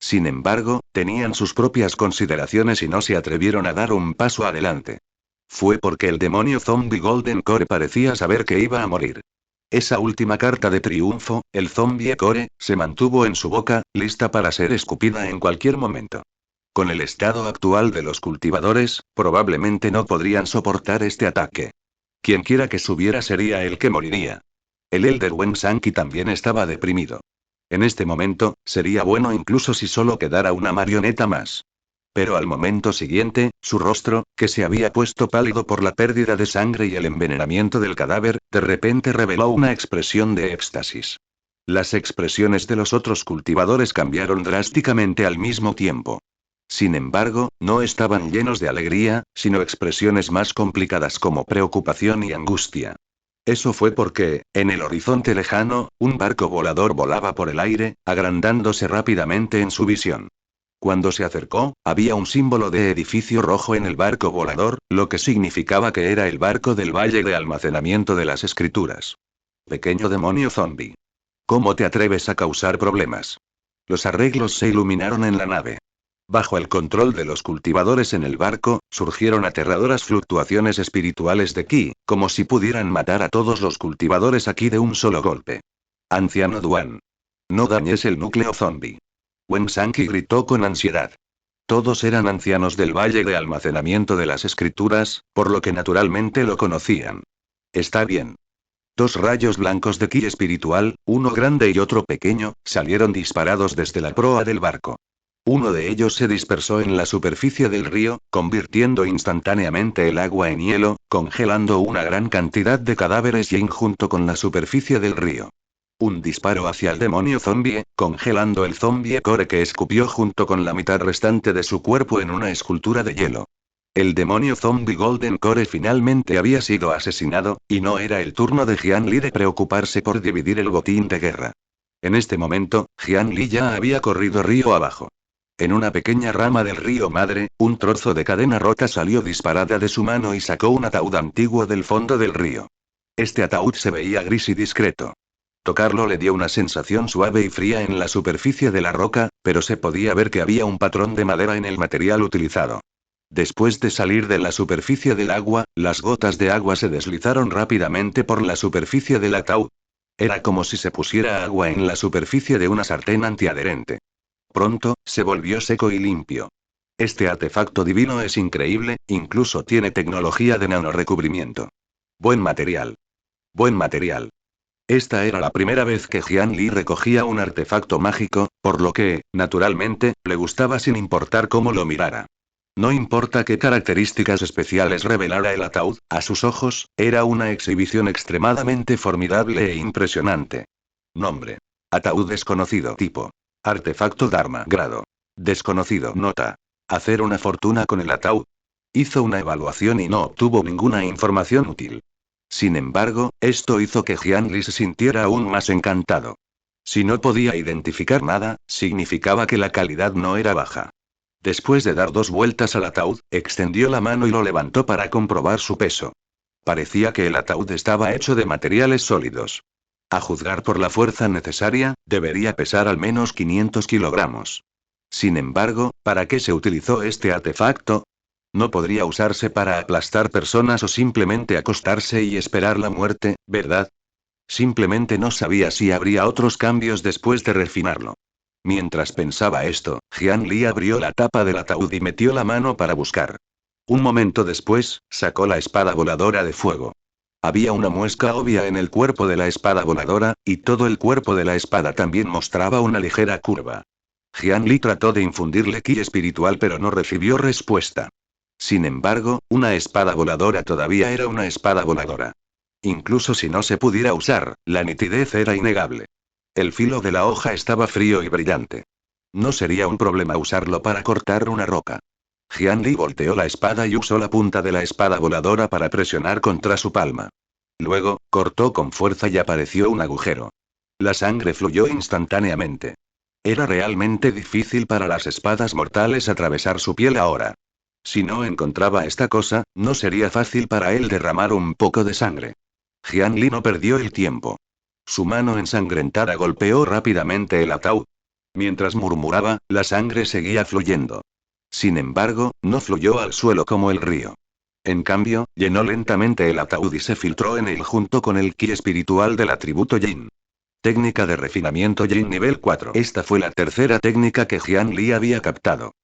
Sin embargo, tenían sus propias consideraciones y no se atrevieron a dar un paso adelante. Fue porque el demonio zombie Golden Core parecía saber que iba a morir. Esa última carta de triunfo, el zombie Core, se mantuvo en su boca, lista para ser escupida en cualquier momento. Con el estado actual de los cultivadores, probablemente no podrían soportar este ataque. Quienquiera que subiera sería el que moriría. El Elder Wen Sanki también estaba deprimido. En este momento, sería bueno incluso si solo quedara una marioneta más. Pero al momento siguiente, su rostro, que se había puesto pálido por la pérdida de sangre y el envenenamiento del cadáver, de repente reveló una expresión de éxtasis. Las expresiones de los otros cultivadores cambiaron drásticamente al mismo tiempo. Sin embargo, no estaban llenos de alegría, sino expresiones más complicadas como preocupación y angustia. Eso fue porque, en el horizonte lejano, un barco volador volaba por el aire, agrandándose rápidamente en su visión. Cuando se acercó, había un símbolo de edificio rojo en el barco volador, lo que significaba que era el barco del Valle de Almacenamiento de las Escrituras. Pequeño demonio zombie. ¿Cómo te atreves a causar problemas? Los arreglos se iluminaron en la nave. Bajo el control de los cultivadores en el barco, surgieron aterradoras fluctuaciones espirituales de ki, como si pudieran matar a todos los cultivadores aquí de un solo golpe. Anciano Duan. No dañes el núcleo zombie. Wen Sanki gritó con ansiedad. Todos eran ancianos del Valle de Almacenamiento de las Escrituras, por lo que naturalmente lo conocían. Está bien. Dos rayos blancos de ki espiritual, uno grande y otro pequeño, salieron disparados desde la proa del barco. Uno de ellos se dispersó en la superficie del río, convirtiendo instantáneamente el agua en hielo, congelando una gran cantidad de cadáveres Yin junto con la superficie del río. Un disparo hacia el demonio zombie, congelando el zombie core que escupió junto con la mitad restante de su cuerpo en una escultura de hielo. El demonio zombie Golden Core finalmente había sido asesinado, y no era el turno de Jian Li de preocuparse por dividir el botín de guerra. En este momento, Jian Li ya había corrido río abajo. En una pequeña rama del río madre, un trozo de cadena rota salió disparada de su mano y sacó un ataúd antiguo del fondo del río. Este ataúd se veía gris y discreto. Tocarlo le dio una sensación suave y fría en la superficie de la roca, pero se podía ver que había un patrón de madera en el material utilizado. Después de salir de la superficie del agua, las gotas de agua se deslizaron rápidamente por la superficie del ataúd. Era como si se pusiera agua en la superficie de una sartén antiadherente. Pronto, se volvió seco y limpio. Este artefacto divino es increíble, incluso tiene tecnología de nanorecubrimiento. Buen material. Buen material. Esta era la primera vez que Jian Li recogía un artefacto mágico, por lo que, naturalmente, le gustaba sin importar cómo lo mirara. No importa qué características especiales revelara el ataúd, a sus ojos, era una exhibición extremadamente formidable e impresionante. Nombre. Ataúd desconocido. Tipo. Artefacto Dharma. Grado. Desconocido. Nota. Hacer una fortuna con el ataúd. Hizo una evaluación y no obtuvo ninguna información útil. Sin embargo, esto hizo que Jian Li se sintiera aún más encantado. Si no podía identificar nada, significaba que la calidad no era baja. Después de dar 2 vueltas al ataúd, extendió la mano y lo levantó para comprobar su peso. Parecía que el ataúd estaba hecho de materiales sólidos. A juzgar por la fuerza necesaria, debería pesar al menos 500 kilogramos. Sin embargo, ¿para qué se utilizó este artefacto? No podría usarse para aplastar personas o simplemente acostarse y esperar la muerte, ¿verdad? Simplemente no sabía si habría otros cambios después de refinarlo. Mientras pensaba esto, Jian Li abrió la tapa del ataúd y metió la mano para buscar. Un momento después, sacó la espada voladora de fuego. Había una muesca obvia en el cuerpo de la espada voladora, y todo el cuerpo de la espada también mostraba una ligera curva. Jian Li trató de infundirle ki espiritual pero no recibió respuesta. Sin embargo, una espada voladora todavía era una espada voladora. Incluso si no se pudiera usar, la nitidez era innegable. El filo de la hoja estaba frío y brillante. No sería un problema usarlo para cortar una roca. Jian Li volteó la espada y usó la punta de la espada voladora para presionar contra su palma. Luego, cortó con fuerza y apareció un agujero. La sangre fluyó instantáneamente. Era realmente difícil para las espadas mortales atravesar su piel ahora. Si no encontraba esta cosa, no sería fácil para él derramar un poco de sangre. Jian Li no perdió el tiempo. Su mano ensangrentada golpeó rápidamente el ataúd. Mientras murmuraba, la sangre seguía fluyendo. Sin embargo, no fluyó al suelo como el río. En cambio, llenó lentamente el ataúd y se filtró en él junto con el ki espiritual del atributo Yin. Técnica de refinamiento Yin nivel 4. Esta fue la tercera técnica que Jian Li había captado.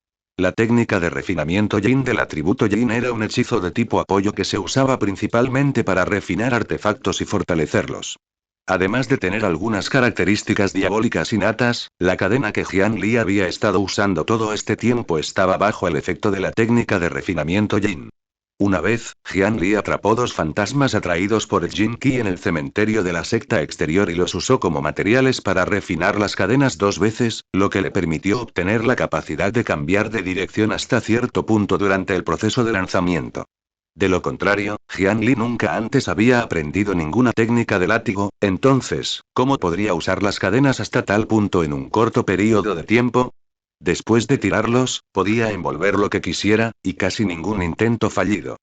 La técnica de refinamiento Yin del atributo Yin era un hechizo de tipo apoyo que se usaba principalmente para refinar artefactos y fortalecerlos. Además de tener algunas características diabólicas innatas, la cadena que Jian Li había estado usando todo este tiempo estaba bajo el efecto de la técnica de refinamiento Yin. Una vez, Jian Li atrapó dos fantasmas atraídos por el Jin Qi en el cementerio de la secta exterior y los usó como materiales para refinar las cadenas 2 veces, lo que le permitió obtener la capacidad de cambiar de dirección hasta cierto punto durante el proceso de lanzamiento. De lo contrario, Jian Li nunca antes había aprendido ninguna técnica de látigo, entonces, ¿cómo podría usar las cadenas hasta tal punto en un corto período de tiempo? Después de tirarlos, podía envolver lo que quisiera, y casi ningún intento fallido.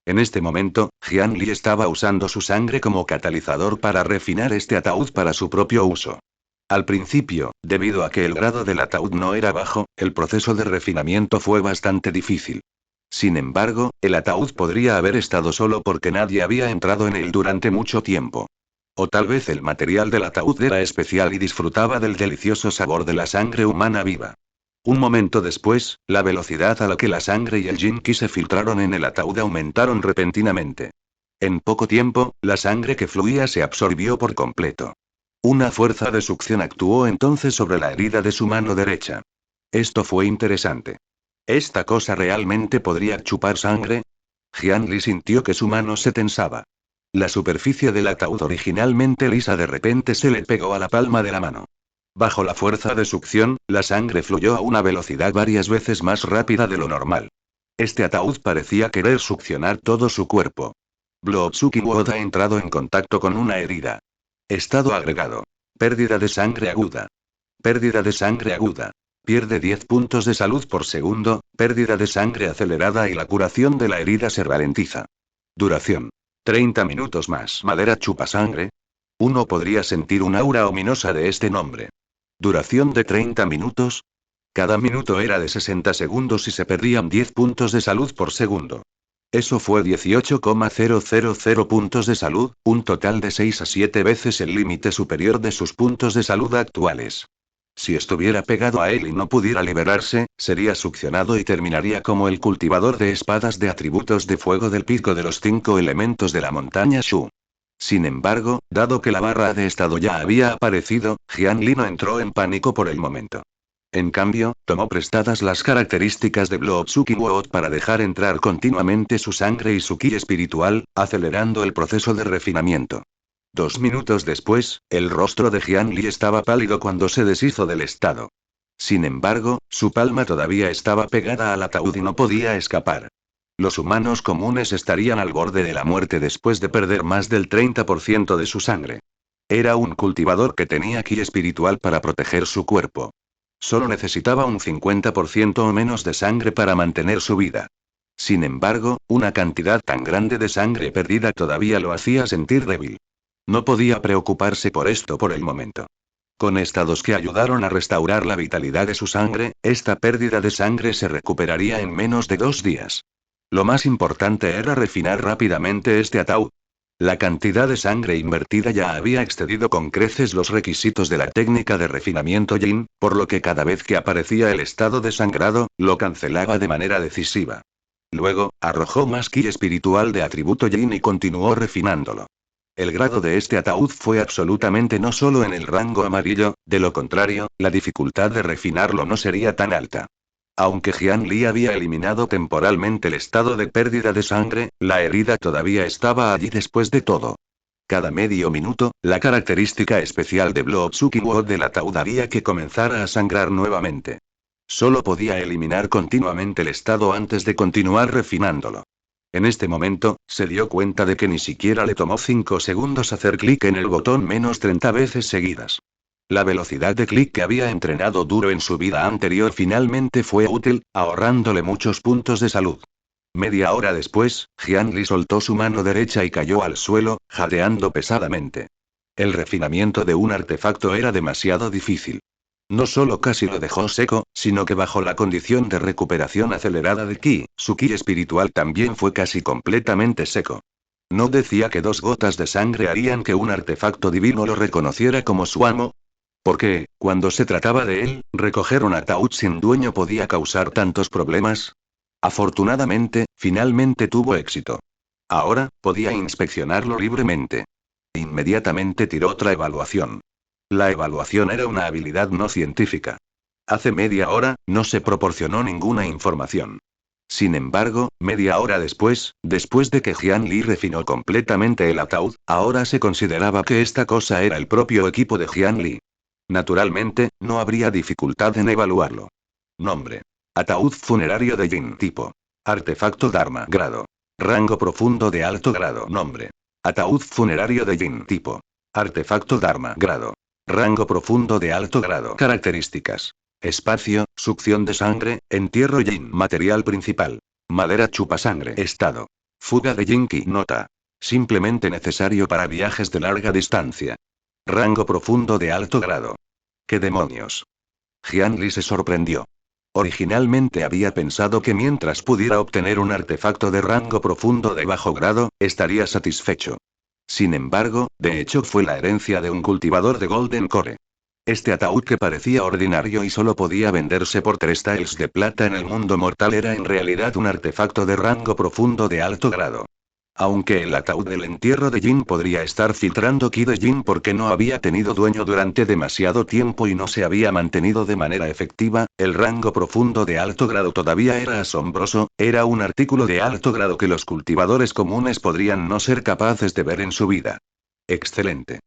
En este momento, Jian Li estaba usando su sangre como catalizador para refinar este ataúd para su propio uso. Al principio, debido a que el grado del ataúd no era bajo, el proceso de refinamiento fue bastante difícil. Sin embargo, el ataúd podría haber estado solo porque nadie había entrado en él durante mucho tiempo. O tal vez el material del ataúd era especial y disfrutaba del delicioso sabor de la sangre humana viva. Un momento después, la velocidad a la que la sangre y el Jin Qi se filtraron en el ataúd aumentaron repentinamente. En poco tiempo, la sangre que fluía se absorbió por completo. Una fuerza de succión actuó entonces sobre la herida de su mano derecha. Esto fue interesante. ¿Esta cosa realmente podría chupar sangre? Jian Li sintió que su mano se tensaba. La superficie del ataúd originalmente lisa de repente se le pegó a la palma de la mano. Bajo la fuerza de succión, la sangre fluyó a una velocidad varias veces más rápida de lo normal. Este ataúd parecía querer succionar todo su cuerpo. Blotsuki Wood ha entrado en contacto con una herida. Estado agregado. Pérdida de sangre aguda. Pérdida de sangre aguda. Pierde 10 puntos de salud por segundo, pérdida de sangre acelerada y la curación de la herida se ralentiza. Duración. 30 minutos más. Madera chupa sangre. Uno podría sentir un aura ominosa de este nombre. Duración de 30 minutos. Cada minuto era de 60 segundos y se perdían 10 puntos de salud por segundo. Eso fue 18,000 puntos de salud, un total de 6 a 7 veces el límite superior de sus puntos de salud actuales. Si estuviera pegado a él y no pudiera liberarse, sería succionado y terminaría como el cultivador de espadas de atributos de fuego del pico de los 5 elementos de la montaña Shu. Sin embargo, dado que la barra de estado ya había aparecido, Jian Li no entró en pánico por el momento. En cambio, tomó prestadas las características de Blotsuki Wood para dejar entrar continuamente su sangre y su ki espiritual, acelerando el proceso de refinamiento. 2 minutos después, el rostro de Jian Li estaba pálido cuando se deshizo del estado. Sin embargo, su palma todavía estaba pegada al ataúd y no podía escapar. Los humanos comunes estarían al borde de la muerte después de perder más del 30% de su sangre. Era un cultivador que tenía ki espiritual para proteger su cuerpo. Solo necesitaba un 50% o menos de sangre para mantener su vida. Sin embargo, una cantidad tan grande de sangre perdida todavía lo hacía sentir débil. No podía preocuparse por esto por el momento. Con estados que ayudaron a restaurar la vitalidad de su sangre, esta pérdida de sangre se recuperaría en menos de 2 días. Lo más importante era refinar rápidamente este ataúd. La cantidad de sangre invertida ya había excedido con creces los requisitos de la técnica de refinamiento Yin, por lo que cada vez que aparecía el estado de sangrado, lo cancelaba de manera decisiva. Luego, arrojó más ki espiritual de atributo Yin y continuó refinándolo. El grado de este ataúd fue absolutamente no solo en el rango amarillo, de lo contrario, la dificultad de refinarlo no sería tan alta. Aunque Jian Li había eliminado temporalmente el estado de pérdida de sangre, la herida todavía estaba allí después de todo. Cada medio minuto, la característica especial de Blotsuki Wood del ataúd haría que comenzara a sangrar nuevamente. Solo podía eliminar continuamente el estado antes de continuar refinándolo. En este momento, se dio cuenta de que ni siquiera le tomó 5 segundos hacer clic en el botón menos 30 veces seguidas. La velocidad de clic que había entrenado duro en su vida anterior finalmente fue útil, ahorrándole muchos puntos de salud. Media hora después, Jian Li soltó su mano derecha y cayó al suelo, jadeando pesadamente. El refinamiento de un artefacto era demasiado difícil. No solo casi lo dejó seco, sino que bajo la condición de recuperación acelerada de ki, su ki espiritual también fue casi completamente seco. ¿No decía que 2 gotas de sangre harían que un artefacto divino lo reconociera como su amo? qué, cuando se trataba de él, recoger un ataúd sin dueño podía causar tantos problemas? Afortunadamente, finalmente tuvo éxito. Ahora, podía inspeccionarlo libremente. Inmediatamente tiró otra evaluación. La evaluación era una habilidad no científica. Hace media hora, no se proporcionó ninguna información. Sin embargo, media hora después, después de que Jian Li refinó completamente el ataúd, ahora se consideraba que esta cosa era el propio equipo de Jian Li. Naturalmente, no habría dificultad en evaluarlo. Nombre. Ataúd funerario de Jin tipo. Artefacto Dharma grado. Rango profundo de alto grado. Nombre. Ataúd funerario de Jin tipo. Artefacto Dharma grado. Rango profundo de alto grado. Características. Espacio, succión de sangre, entierro Yin. Material principal. Madera chupasangre. Estado. Fuga de Jinki. Nota. Simplemente necesario para viajes de larga distancia. Rango profundo de alto grado. ¿Qué demonios? Jian Li se sorprendió. Originalmente había pensado que mientras pudiera obtener un artefacto de rango profundo de bajo grado, estaría satisfecho. Sin embargo, de hecho fue la herencia de un cultivador de Golden Core. Este ataúd que parecía ordinario y solo podía venderse por 3 taels de plata en el mundo mortal era en realidad un artefacto de rango profundo de alto grado. Aunque el ataúd del entierro de Jin podría estar filtrando ki de Jin porque no había tenido dueño durante demasiado tiempo y no se había mantenido de manera efectiva, el rango profundo de alto grado todavía era asombroso, era un artículo de alto grado que los cultivadores comunes podrían no ser capaces de ver en su vida. Excelente.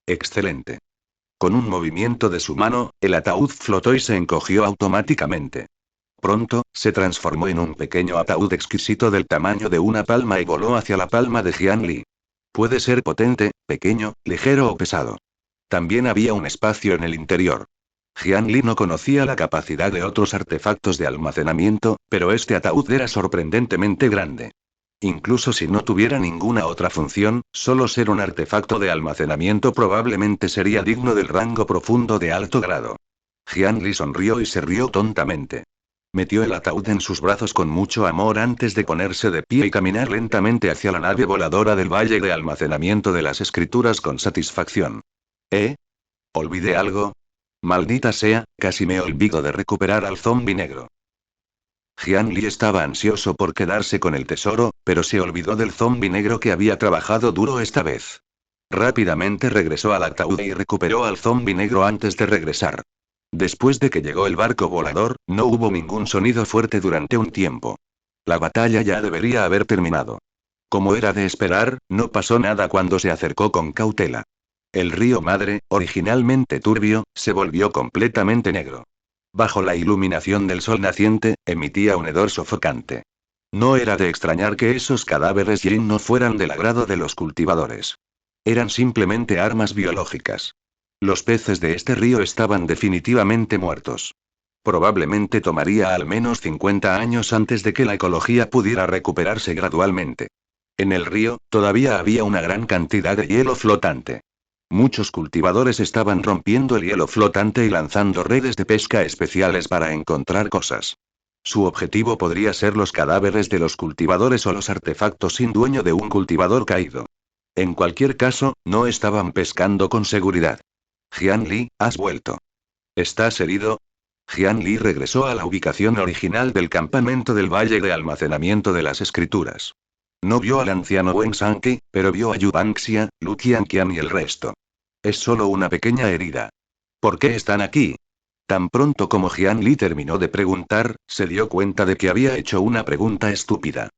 Excelente. Con un movimiento de su mano, el ataúd flotó y se encogió automáticamente. Pronto, se transformó en un pequeño ataúd exquisito del tamaño de una palma y voló hacia la palma de Jian Li. Puede ser potente, pequeño, ligero o pesado. También había un espacio en el interior. Jian Li no conocía la capacidad de otros artefactos de almacenamiento, pero este ataúd era sorprendentemente grande. Incluso si no tuviera ninguna otra función, solo ser un artefacto de almacenamiento probablemente sería digno del rango profundo de alto grado. Jian Li sonrió y se rió tontamente. Metió el ataúd en sus brazos con mucho amor antes de ponerse de pie y caminar lentamente hacia la nave voladora del valle de almacenamiento de las escrituras con satisfacción. ¿Eh? ¿Olvidé algo? Maldita sea, casi me olvido de recuperar al zombi negro. Jian Li estaba ansioso por quedarse con el tesoro, pero se olvidó del zombi negro que había trabajado duro esta vez. Rápidamente regresó al ataúd y recuperó al zombi negro antes de regresar. Después de que llegó el barco volador, no hubo ningún sonido fuerte durante un tiempo. La batalla ya debería haber terminado. Como era de esperar, no pasó nada cuando se acercó con cautela. El río Madre, originalmente turbio, se volvió completamente negro. Bajo la iluminación del sol naciente, emitía un hedor sofocante. No era de extrañar que esos cadáveres Yin no fueran del agrado de los cultivadores. Eran simplemente armas biológicas. Los peces de este río estaban definitivamente muertos. Probablemente tomaría al menos 50 años antes de que la ecología pudiera recuperarse gradualmente. En el río, todavía había una gran cantidad de hielo flotante. Muchos cultivadores estaban rompiendo el hielo flotante y lanzando redes de pesca especiales para encontrar cosas. Su objetivo podría ser los cadáveres de los cultivadores o los artefactos sin dueño de un cultivador caído. En cualquier caso, no estaban pescando con seguridad. Jian Li, ¿has vuelto? ¿Estás herido? Jian Li regresó a la ubicación original del campamento del valle de almacenamiento de las escrituras. No vio al anciano Wen Sanqi, pero vio a Yu Bangxia, Lu Qianqian y el resto. Es solo una pequeña herida. ¿Por qué están aquí? Tan pronto como Jian Li terminó de preguntar, se dio cuenta de que había hecho una pregunta estúpida.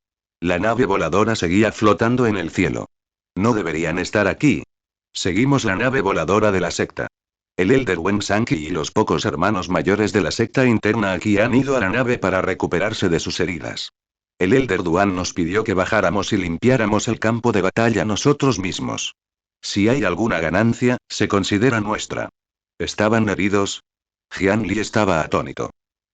La nave voladora seguía flotando en el cielo. No deberían estar aquí. Seguimos la nave voladora de la secta. El Elder Wen Sanqi y los pocos hermanos mayores de la secta interna aquí han ido a la nave para recuperarse de sus heridas. El Elder Duan nos pidió que bajáramos y limpiáramos el campo de batalla nosotros mismos. Si hay alguna ganancia, se considera nuestra. ¿Estaban heridos? Jian Li estaba atónito.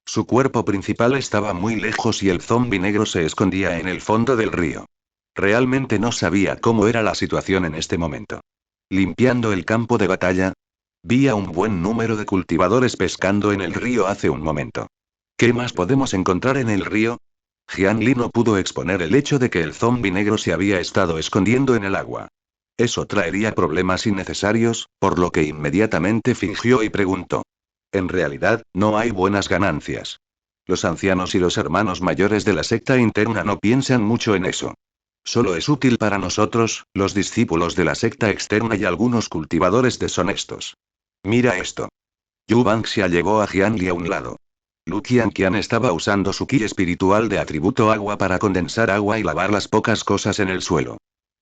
Su cuerpo principal estaba muy lejos y el zombi negro se escondía en el fondo del río. Realmente no sabía cómo era la situación en este momento. Limpiando el campo de batalla. Vi a un buen número de cultivadores pescando en el río hace un momento. ¿Qué más podemos encontrar en el río? Jian Li no pudo exponer el hecho de que el zombi negro se había estado escondiendo en el agua. Eso traería problemas innecesarios, por lo que inmediatamente fingió y preguntó. En realidad, no hay buenas ganancias. Los ancianos y los hermanos mayores de la secta interna no piensan mucho en eso. Solo es útil para nosotros, los discípulos de la secta externa y algunos cultivadores deshonestos. Mira esto. Yu Bangxia llevó a Jianli a un lado. Lu Qianqian estaba usando su ki espiritual de atributo agua para condensar agua y lavar las pocas cosas en el suelo.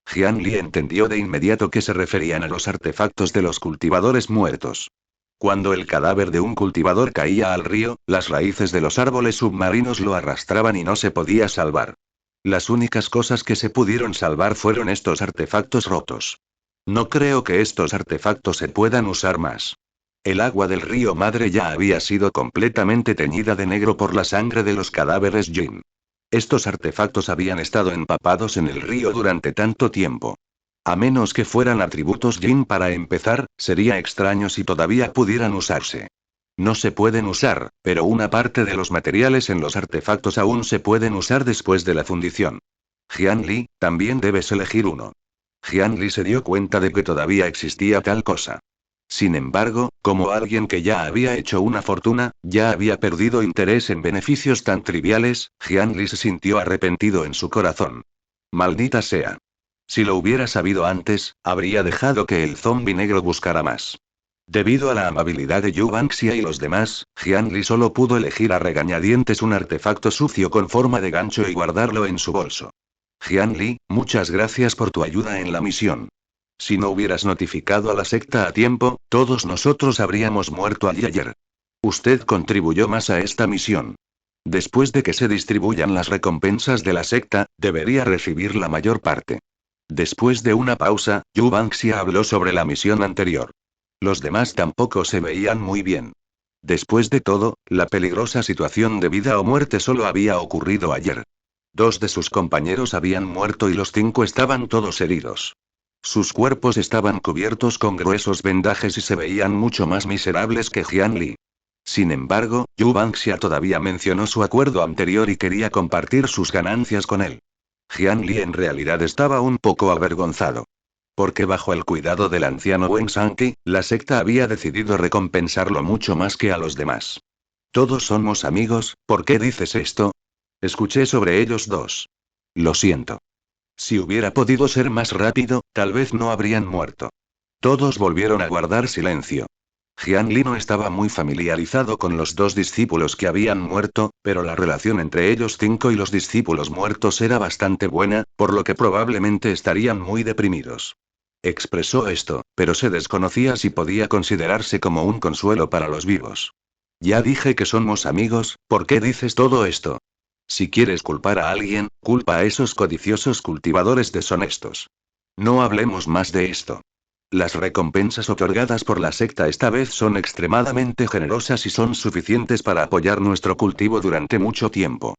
Jianli entendió de inmediato que se referían a los artefactos de los cultivadores muertos. Cuando el cadáver de un cultivador caía al río, las raíces de los árboles submarinos lo arrastraban y no se podía salvar. Las únicas cosas que se pudieron salvar fueron estos artefactos rotos. No creo que estos artefactos se puedan usar más. El agua del río madre ya había sido completamente teñida de negro por la sangre de los cadáveres Jin. Estos artefactos habían estado empapados en el río durante tanto tiempo. A menos que fueran atributos Jin para empezar, sería extraño si todavía pudieran usarse. No se pueden usar, pero una parte de los materiales en los artefactos aún se pueden usar después de la fundición. Jianli, también debes elegir uno. Jianli se dio cuenta de que todavía existía tal cosa. Sin embargo, como alguien que ya había hecho una fortuna, ya había perdido interés en beneficios tan triviales, Jianli se sintió arrepentido en su corazón. Maldita sea. Si lo hubiera sabido antes, habría dejado que el zombi negro buscara más. Debido a la amabilidad de Yu Bangxia y los demás, Jianli solo pudo elegir a regañadientes un artefacto sucio con forma de gancho y guardarlo en su bolso. Jianli, muchas gracias por tu ayuda en la misión. Si no hubieras notificado a la secta a tiempo, todos nosotros habríamos muerto allí ayer. Usted contribuyó más a esta misión. Después de que se distribuyan las recompensas de la secta, debería recibir la mayor parte. Después de una pausa, Yu Bangxia habló sobre la misión anterior. Los demás tampoco se veían muy bien. Después de todo, la peligrosa situación de vida o muerte solo había ocurrido ayer. 2 de sus compañeros habían muerto y los 5 estaban todos heridos. Sus cuerpos estaban cubiertos con gruesos vendajes y se veían mucho más miserables que Jianli. Sin embargo, Yu Bangxia todavía mencionó su acuerdo anterior y quería compartir sus ganancias con él. Jianli en realidad estaba un poco avergonzado. Porque bajo el cuidado del anciano Wen Shanqi, la secta había decidido recompensarlo mucho más que a los demás. Todos somos amigos, ¿por qué dices esto? Escuché sobre ellos dos. Lo siento. Si hubiera podido ser más rápido, tal vez no habrían muerto. Todos volvieron a guardar silencio. Jianli no estaba muy familiarizado con los 2 discípulos que habían muerto, pero la relación entre ellos 5 y los discípulos muertos era bastante buena, por lo que probablemente estarían muy deprimidos. Expresó esto, pero se desconocía si podía considerarse como un consuelo para los vivos. Ya dije que somos amigos, ¿por qué dices todo esto? Si quieres culpar a alguien, culpa a esos codiciosos cultivadores deshonestos. No hablemos más de esto. Las recompensas otorgadas por la secta esta vez son extremadamente generosas y son suficientes para apoyar nuestro cultivo durante mucho tiempo.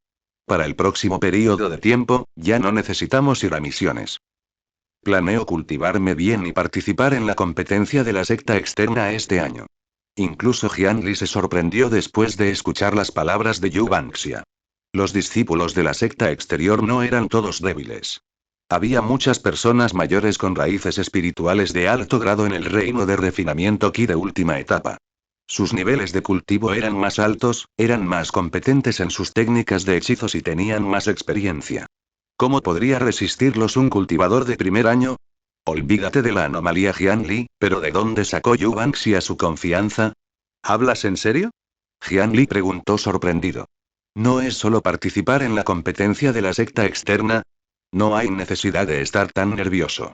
Para el próximo período de tiempo, ya no necesitamos ir a misiones. Planeo cultivarme bien y participar en la competencia de la secta externa este año. Incluso Jianli se sorprendió después de escuchar las palabras de Yu Bangxia. Los discípulos de la secta exterior no eran todos débiles. Había muchas personas mayores con raíces espirituales de alto grado en el reino de refinamiento Qi de última etapa. Sus niveles de cultivo eran más altos, eran más competentes en sus técnicas de hechizos y tenían más experiencia. ¿Cómo podría resistirlos un cultivador de primer año? Olvídate de la anomalía Jianli, pero ¿de dónde sacó Yu Bangxia su confianza? ¿Hablas en serio? Jianli preguntó sorprendido. ¿No es solo participar en la competencia de la secta externa? No hay necesidad de estar tan nervioso.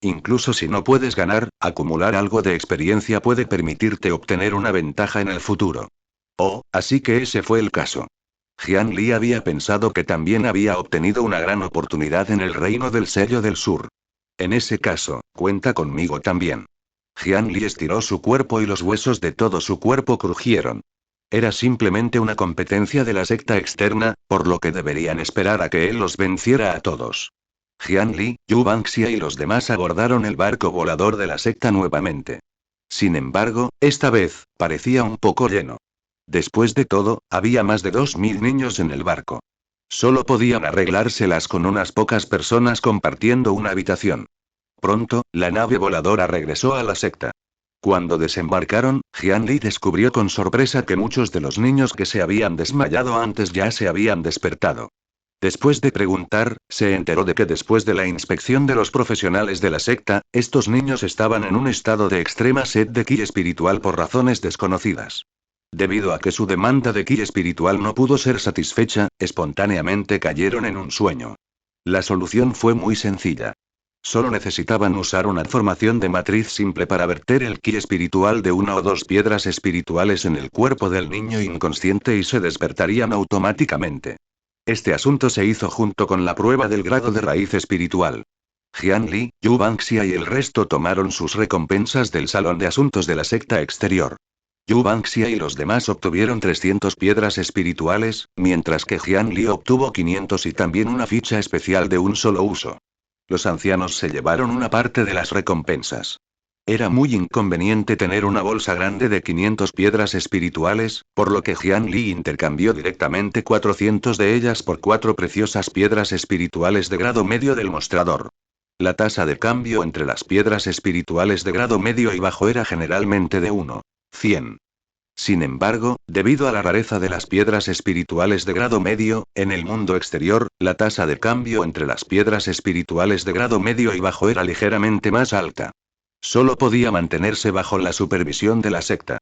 Incluso si no puedes ganar, acumular algo de experiencia puede permitirte obtener una ventaja en el futuro. Oh, así que ese fue el caso. Jianli había pensado que también había obtenido una gran oportunidad en el reino del sello del sur. En ese caso, cuenta conmigo también. Jianli estiró su cuerpo y los huesos de todo su cuerpo crujieron. Era simplemente una competencia de la secta externa, por lo que deberían esperar a que él los venciera a todos. Jianli, Yu Bangxia y los demás abordaron el barco volador de la secta nuevamente. Sin embargo, esta vez, parecía un poco lleno. Después de todo, había más de 2000 niños en el barco. Solo podían arreglárselas con unas pocas personas compartiendo una habitación. Pronto, la nave voladora regresó a la secta. Cuando desembarcaron, Jian Li descubrió con sorpresa que muchos de los niños que se habían desmayado antes ya se habían despertado. Después de preguntar, se enteró de que después de la inspección de los profesionales de la secta, estos niños estaban en un estado de extrema sed de ki espiritual por razones desconocidas. Debido a que su demanda de ki espiritual no pudo ser satisfecha, espontáneamente cayeron en un sueño. La solución fue muy sencilla. Solo necesitaban usar una formación de matriz simple para verter el ki espiritual de una o dos piedras espirituales en el cuerpo del niño inconsciente y se despertarían automáticamente. Este asunto se hizo junto con la prueba del grado de raíz espiritual. Jian Li, Yu Bangxia y el resto tomaron sus recompensas del salón de asuntos de la secta exterior. Yu Bangxia y los demás obtuvieron 300 piedras espirituales, mientras que Jian Li obtuvo 500 y también una ficha especial de un solo uso. Los ancianos se llevaron una parte de las recompensas. Era muy inconveniente tener una bolsa grande de 500 piedras espirituales, por lo que Jian Li intercambió directamente 400 de ellas por 4 preciosas piedras espirituales de grado medio del mostrador. La tasa de cambio entre las piedras espirituales de grado medio y bajo era generalmente de 1:100. Sin embargo, debido a la rareza de las piedras espirituales de grado medio, en el mundo exterior, la tasa de cambio entre las piedras espirituales de grado medio y bajo era ligeramente más alta. Solo podía mantenerse bajo la supervisión de la secta.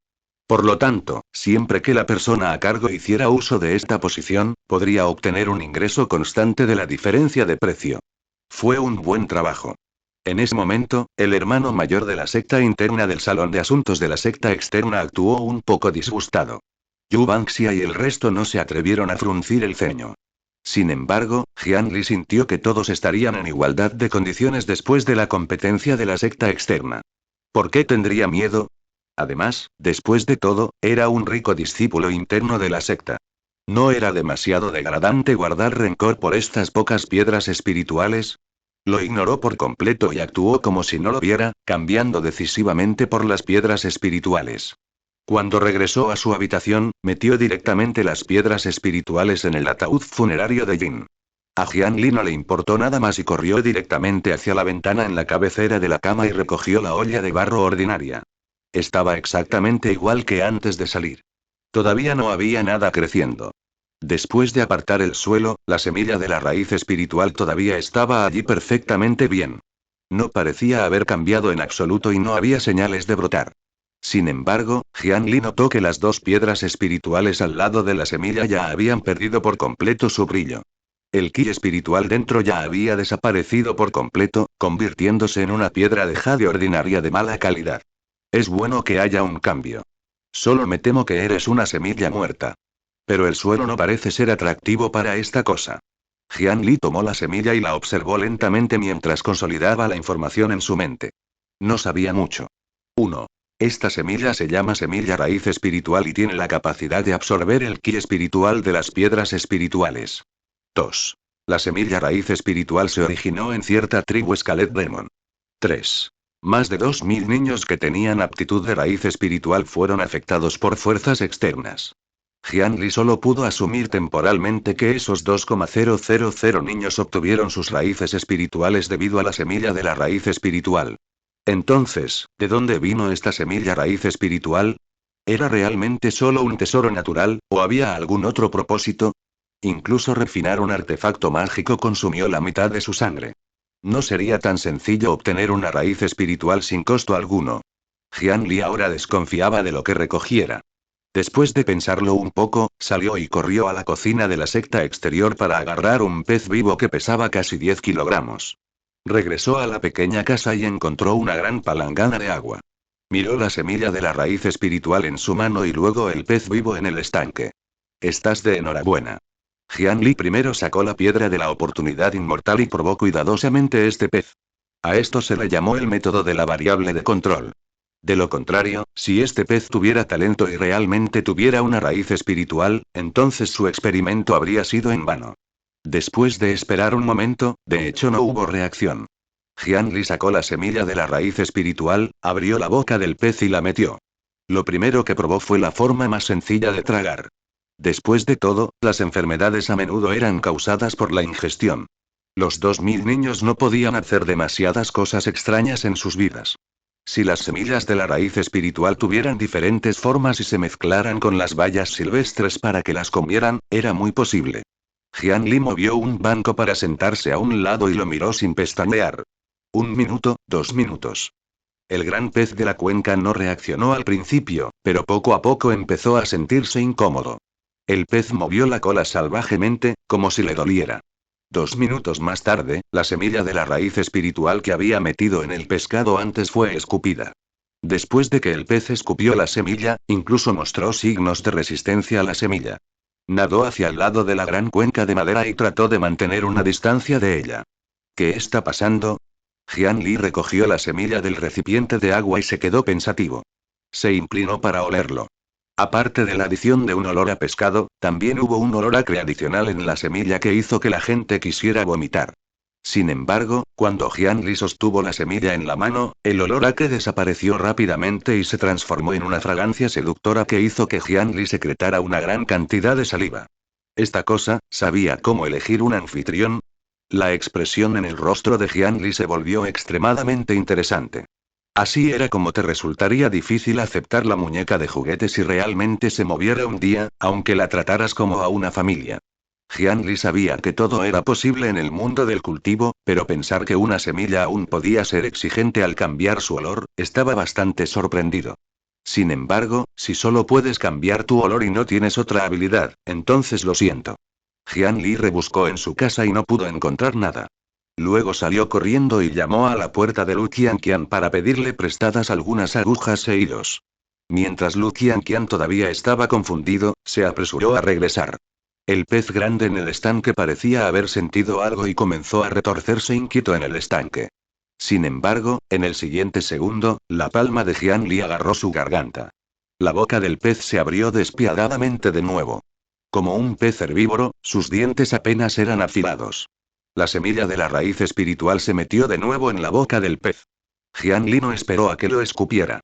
Por lo tanto, siempre que la persona a cargo hiciera uso de esta posición, podría obtener un ingreso constante de la diferencia de precio. Fue un buen trabajo. En ese momento, el hermano mayor de la secta interna del salón de asuntos de la secta externa actuó un poco disgustado. Yu Bangxia y el resto no se atrevieron a fruncir el ceño. Sin embargo, Jian Li sintió que todos estarían en igualdad de condiciones después de la competencia de la secta externa. ¿Por qué tendría miedo? Además, después de todo, era un rico discípulo interno de la secta. ¿No era demasiado degradante guardar rencor por estas pocas piedras espirituales? Lo ignoró por completo y actuó como si no lo viera, cambiando decisivamente por las piedras espirituales. Cuando regresó a su habitación, metió directamente las piedras espirituales en el ataúd funerario de Jin. A Jian Li no le importó nada más y corrió directamente hacia la ventana en la cabecera de la cama y recogió la olla de barro ordinaria. Estaba exactamente igual que antes de salir. Todavía no había nada creciendo. Después de apartar el suelo, la semilla de la raíz espiritual todavía estaba allí perfectamente bien. No parecía haber cambiado en absoluto y no había señales de brotar. Sin embargo, Jian Li notó que las dos piedras espirituales al lado de la semilla ya habían perdido por completo su brillo. El ki espiritual dentro ya había desaparecido por completo, convirtiéndose en una piedra de jade ordinaria de mala calidad. Es bueno que haya un cambio. Solo me temo que eres una semilla muerta. Pero el suelo no parece ser atractivo para esta cosa. Jian Li tomó la semilla y la observó lentamente mientras consolidaba la información en su mente. No sabía mucho. 1. Esta semilla se llama semilla raíz espiritual y tiene la capacidad de absorber el ki espiritual de las piedras espirituales. 2. La semilla raíz espiritual se originó en cierta tribu Scalet Demon. 3. Más de 2000 niños que tenían aptitud de raíz espiritual fueron afectados por fuerzas externas. Jian Li solo pudo asumir temporalmente que esos 2,000 niños obtuvieron sus raíces espirituales debido a la semilla de la raíz espiritual. Entonces, ¿de dónde vino esta semilla raíz espiritual? ¿Era realmente solo un tesoro natural, o había algún otro propósito? Incluso refinar un artefacto mágico consumió la mitad de su sangre. No sería tan sencillo obtener una raíz espiritual sin costo alguno. Jian Li ahora desconfiaba de lo que recogiera. Después de pensarlo un poco, salió y corrió a la cocina de la secta exterior para agarrar un pez vivo que pesaba casi 10 kilogramos. Regresó a la pequeña casa y encontró una gran palangana de agua. Miró la semilla de la raíz espiritual en su mano y luego el pez vivo en el estanque. Estás de enhorabuena. Jian Li primero sacó la piedra de la oportunidad inmortal y probó cuidadosamente este pez. A esto se le llamó el método de la variable de control. De lo contrario, si este pez tuviera talento y realmente tuviera una raíz espiritual, entonces su experimento habría sido en vano. Después de esperar un momento, de hecho no hubo reacción. Jian Li sacó la semilla de la raíz espiritual, abrió la boca del pez y la metió. Lo primero que probó fue la forma más sencilla de tragar. Después de todo, las enfermedades a menudo eran causadas por la ingestión. Los 2000 niños no podían hacer demasiadas cosas extrañas en sus vidas. Si las semillas de la raíz espiritual tuvieran diferentes formas y se mezclaran con las bayas silvestres para que las comieran, era muy posible. Jian Li movió un banco para sentarse a un lado y lo miró sin pestañear. 1 minuto, 2 minutos. El gran pez de la cuenca no reaccionó al principio, pero poco a poco empezó a sentirse incómodo. El pez movió la cola salvajemente, como si le doliera. 2 minutos más tarde, la semilla de la raíz espiritual que había metido en el pescado antes fue escupida. Después de que el pez escupió la semilla, incluso mostró signos de resistencia a la semilla. Nadó hacia el lado de la gran cuenca de madera y trató de mantener una distancia de ella. ¿Qué está pasando? Jian Li recogió la semilla del recipiente de agua y se quedó pensativo. Se inclinó para olerlo. Aparte de la adición de un olor a pescado, también hubo un olor acre adicional en la semilla que hizo que la gente quisiera vomitar. Sin embargo, cuando Jian Li sostuvo la semilla en la mano, el olor acre desapareció rápidamente y se transformó en una fragancia seductora que hizo que Jian Li secretara una gran cantidad de saliva. Esta cosa, ¿sabía cómo elegir un anfitrión? La expresión en el rostro de Jian Li se volvió extremadamente interesante. Así era como te resultaría difícil aceptar la muñeca de juguete si realmente se moviera un día, aunque la trataras como a una familia. Jian Li sabía que todo era posible en el mundo del cultivo, pero pensar que una semilla aún podía ser exigente al cambiar su olor, estaba bastante sorprendido. Sin embargo, si solo puedes cambiar tu olor y no tienes otra habilidad, entonces lo siento. Jian Li rebuscó en su casa y no pudo encontrar nada. Luego salió corriendo y llamó a la puerta de Lu Qianqian para pedirle prestadas algunas agujas e hilos. Mientras Lu Qianqian todavía estaba confundido, se apresuró a regresar. El pez grande en el estanque parecía haber sentido algo y comenzó a retorcerse inquieto en el estanque. Sin embargo, en el siguiente segundo, la palma de Jian Li agarró su garganta. La boca del pez se abrió despiadadamente de nuevo. Como un pez herbívoro, sus dientes apenas eran afilados. La semilla de la raíz espiritual se metió de nuevo en la boca del pez. Jian Li no esperó a que lo escupiera.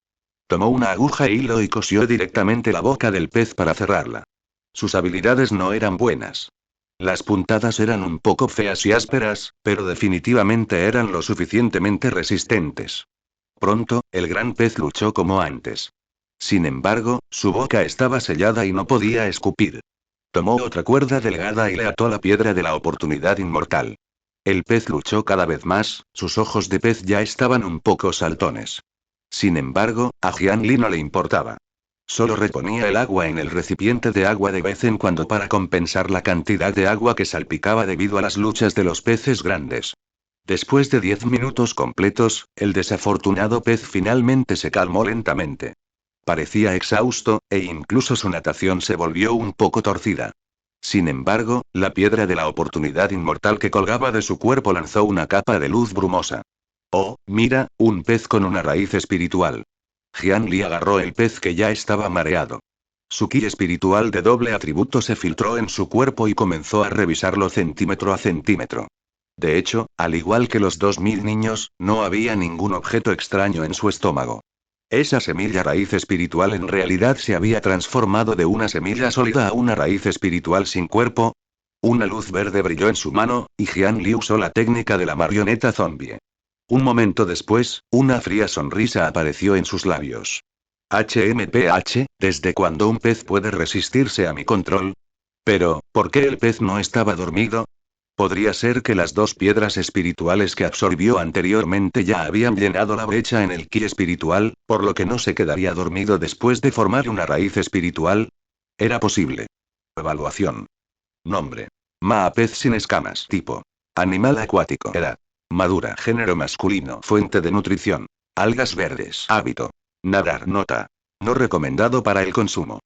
Tomó una aguja e hilo y cosió directamente la boca del pez para cerrarla. Sus habilidades no eran buenas. Las puntadas eran un poco feas y ásperas, pero definitivamente eran lo suficientemente resistentes. Pronto, el gran pez luchó como antes. Sin embargo, su boca estaba sellada y no podía escupir. Tomó otra cuerda delgada y le ató la piedra de la oportunidad inmortal. El pez luchó cada vez más, sus ojos de pez ya estaban un poco saltones. Sin embargo, a Jian Li no le importaba. Solo reponía el agua en el recipiente de agua de vez en cuando para compensar la cantidad de agua que salpicaba debido a las luchas de los peces grandes. Después de 10 minutos completos, el desafortunado pez finalmente se calmó lentamente. Parecía exhausto, e incluso su natación se volvió un poco torcida. Sin embargo, la piedra de la oportunidad inmortal que colgaba de su cuerpo lanzó una capa de luz brumosa. Oh, mira, un pez con una raíz espiritual. Jian Li agarró el pez que ya estaba mareado. Su ki espiritual de doble atributo se filtró en su cuerpo y comenzó a revisarlo centímetro a centímetro. De hecho, al igual que los 2000 niños, no había ningún objeto extraño en su estómago. Esa semilla raíz espiritual en realidad se había transformado de una semilla sólida a una raíz espiritual sin cuerpo. Una luz verde brilló en su mano, y Jian Li usó la técnica de la marioneta zombie. Un momento después, una fría sonrisa apareció en sus labios. HMPH, ¿desde cuándo un pez puede resistirse a mi control? Pero, ¿por qué el pez no estaba dormido? Podría ser que las dos piedras espirituales que absorbió anteriormente ya habían llenado la brecha en el ki espiritual, por lo que no se quedaría dormido después de formar una raíz espiritual. Era posible. Evaluación. Nombre. Maa pez sin escamas. Tipo. Animal acuático. Edad. Madura. Género masculino. Fuente de nutrición. Algas verdes. Hábito. Nadar. Nota. No recomendado para el consumo.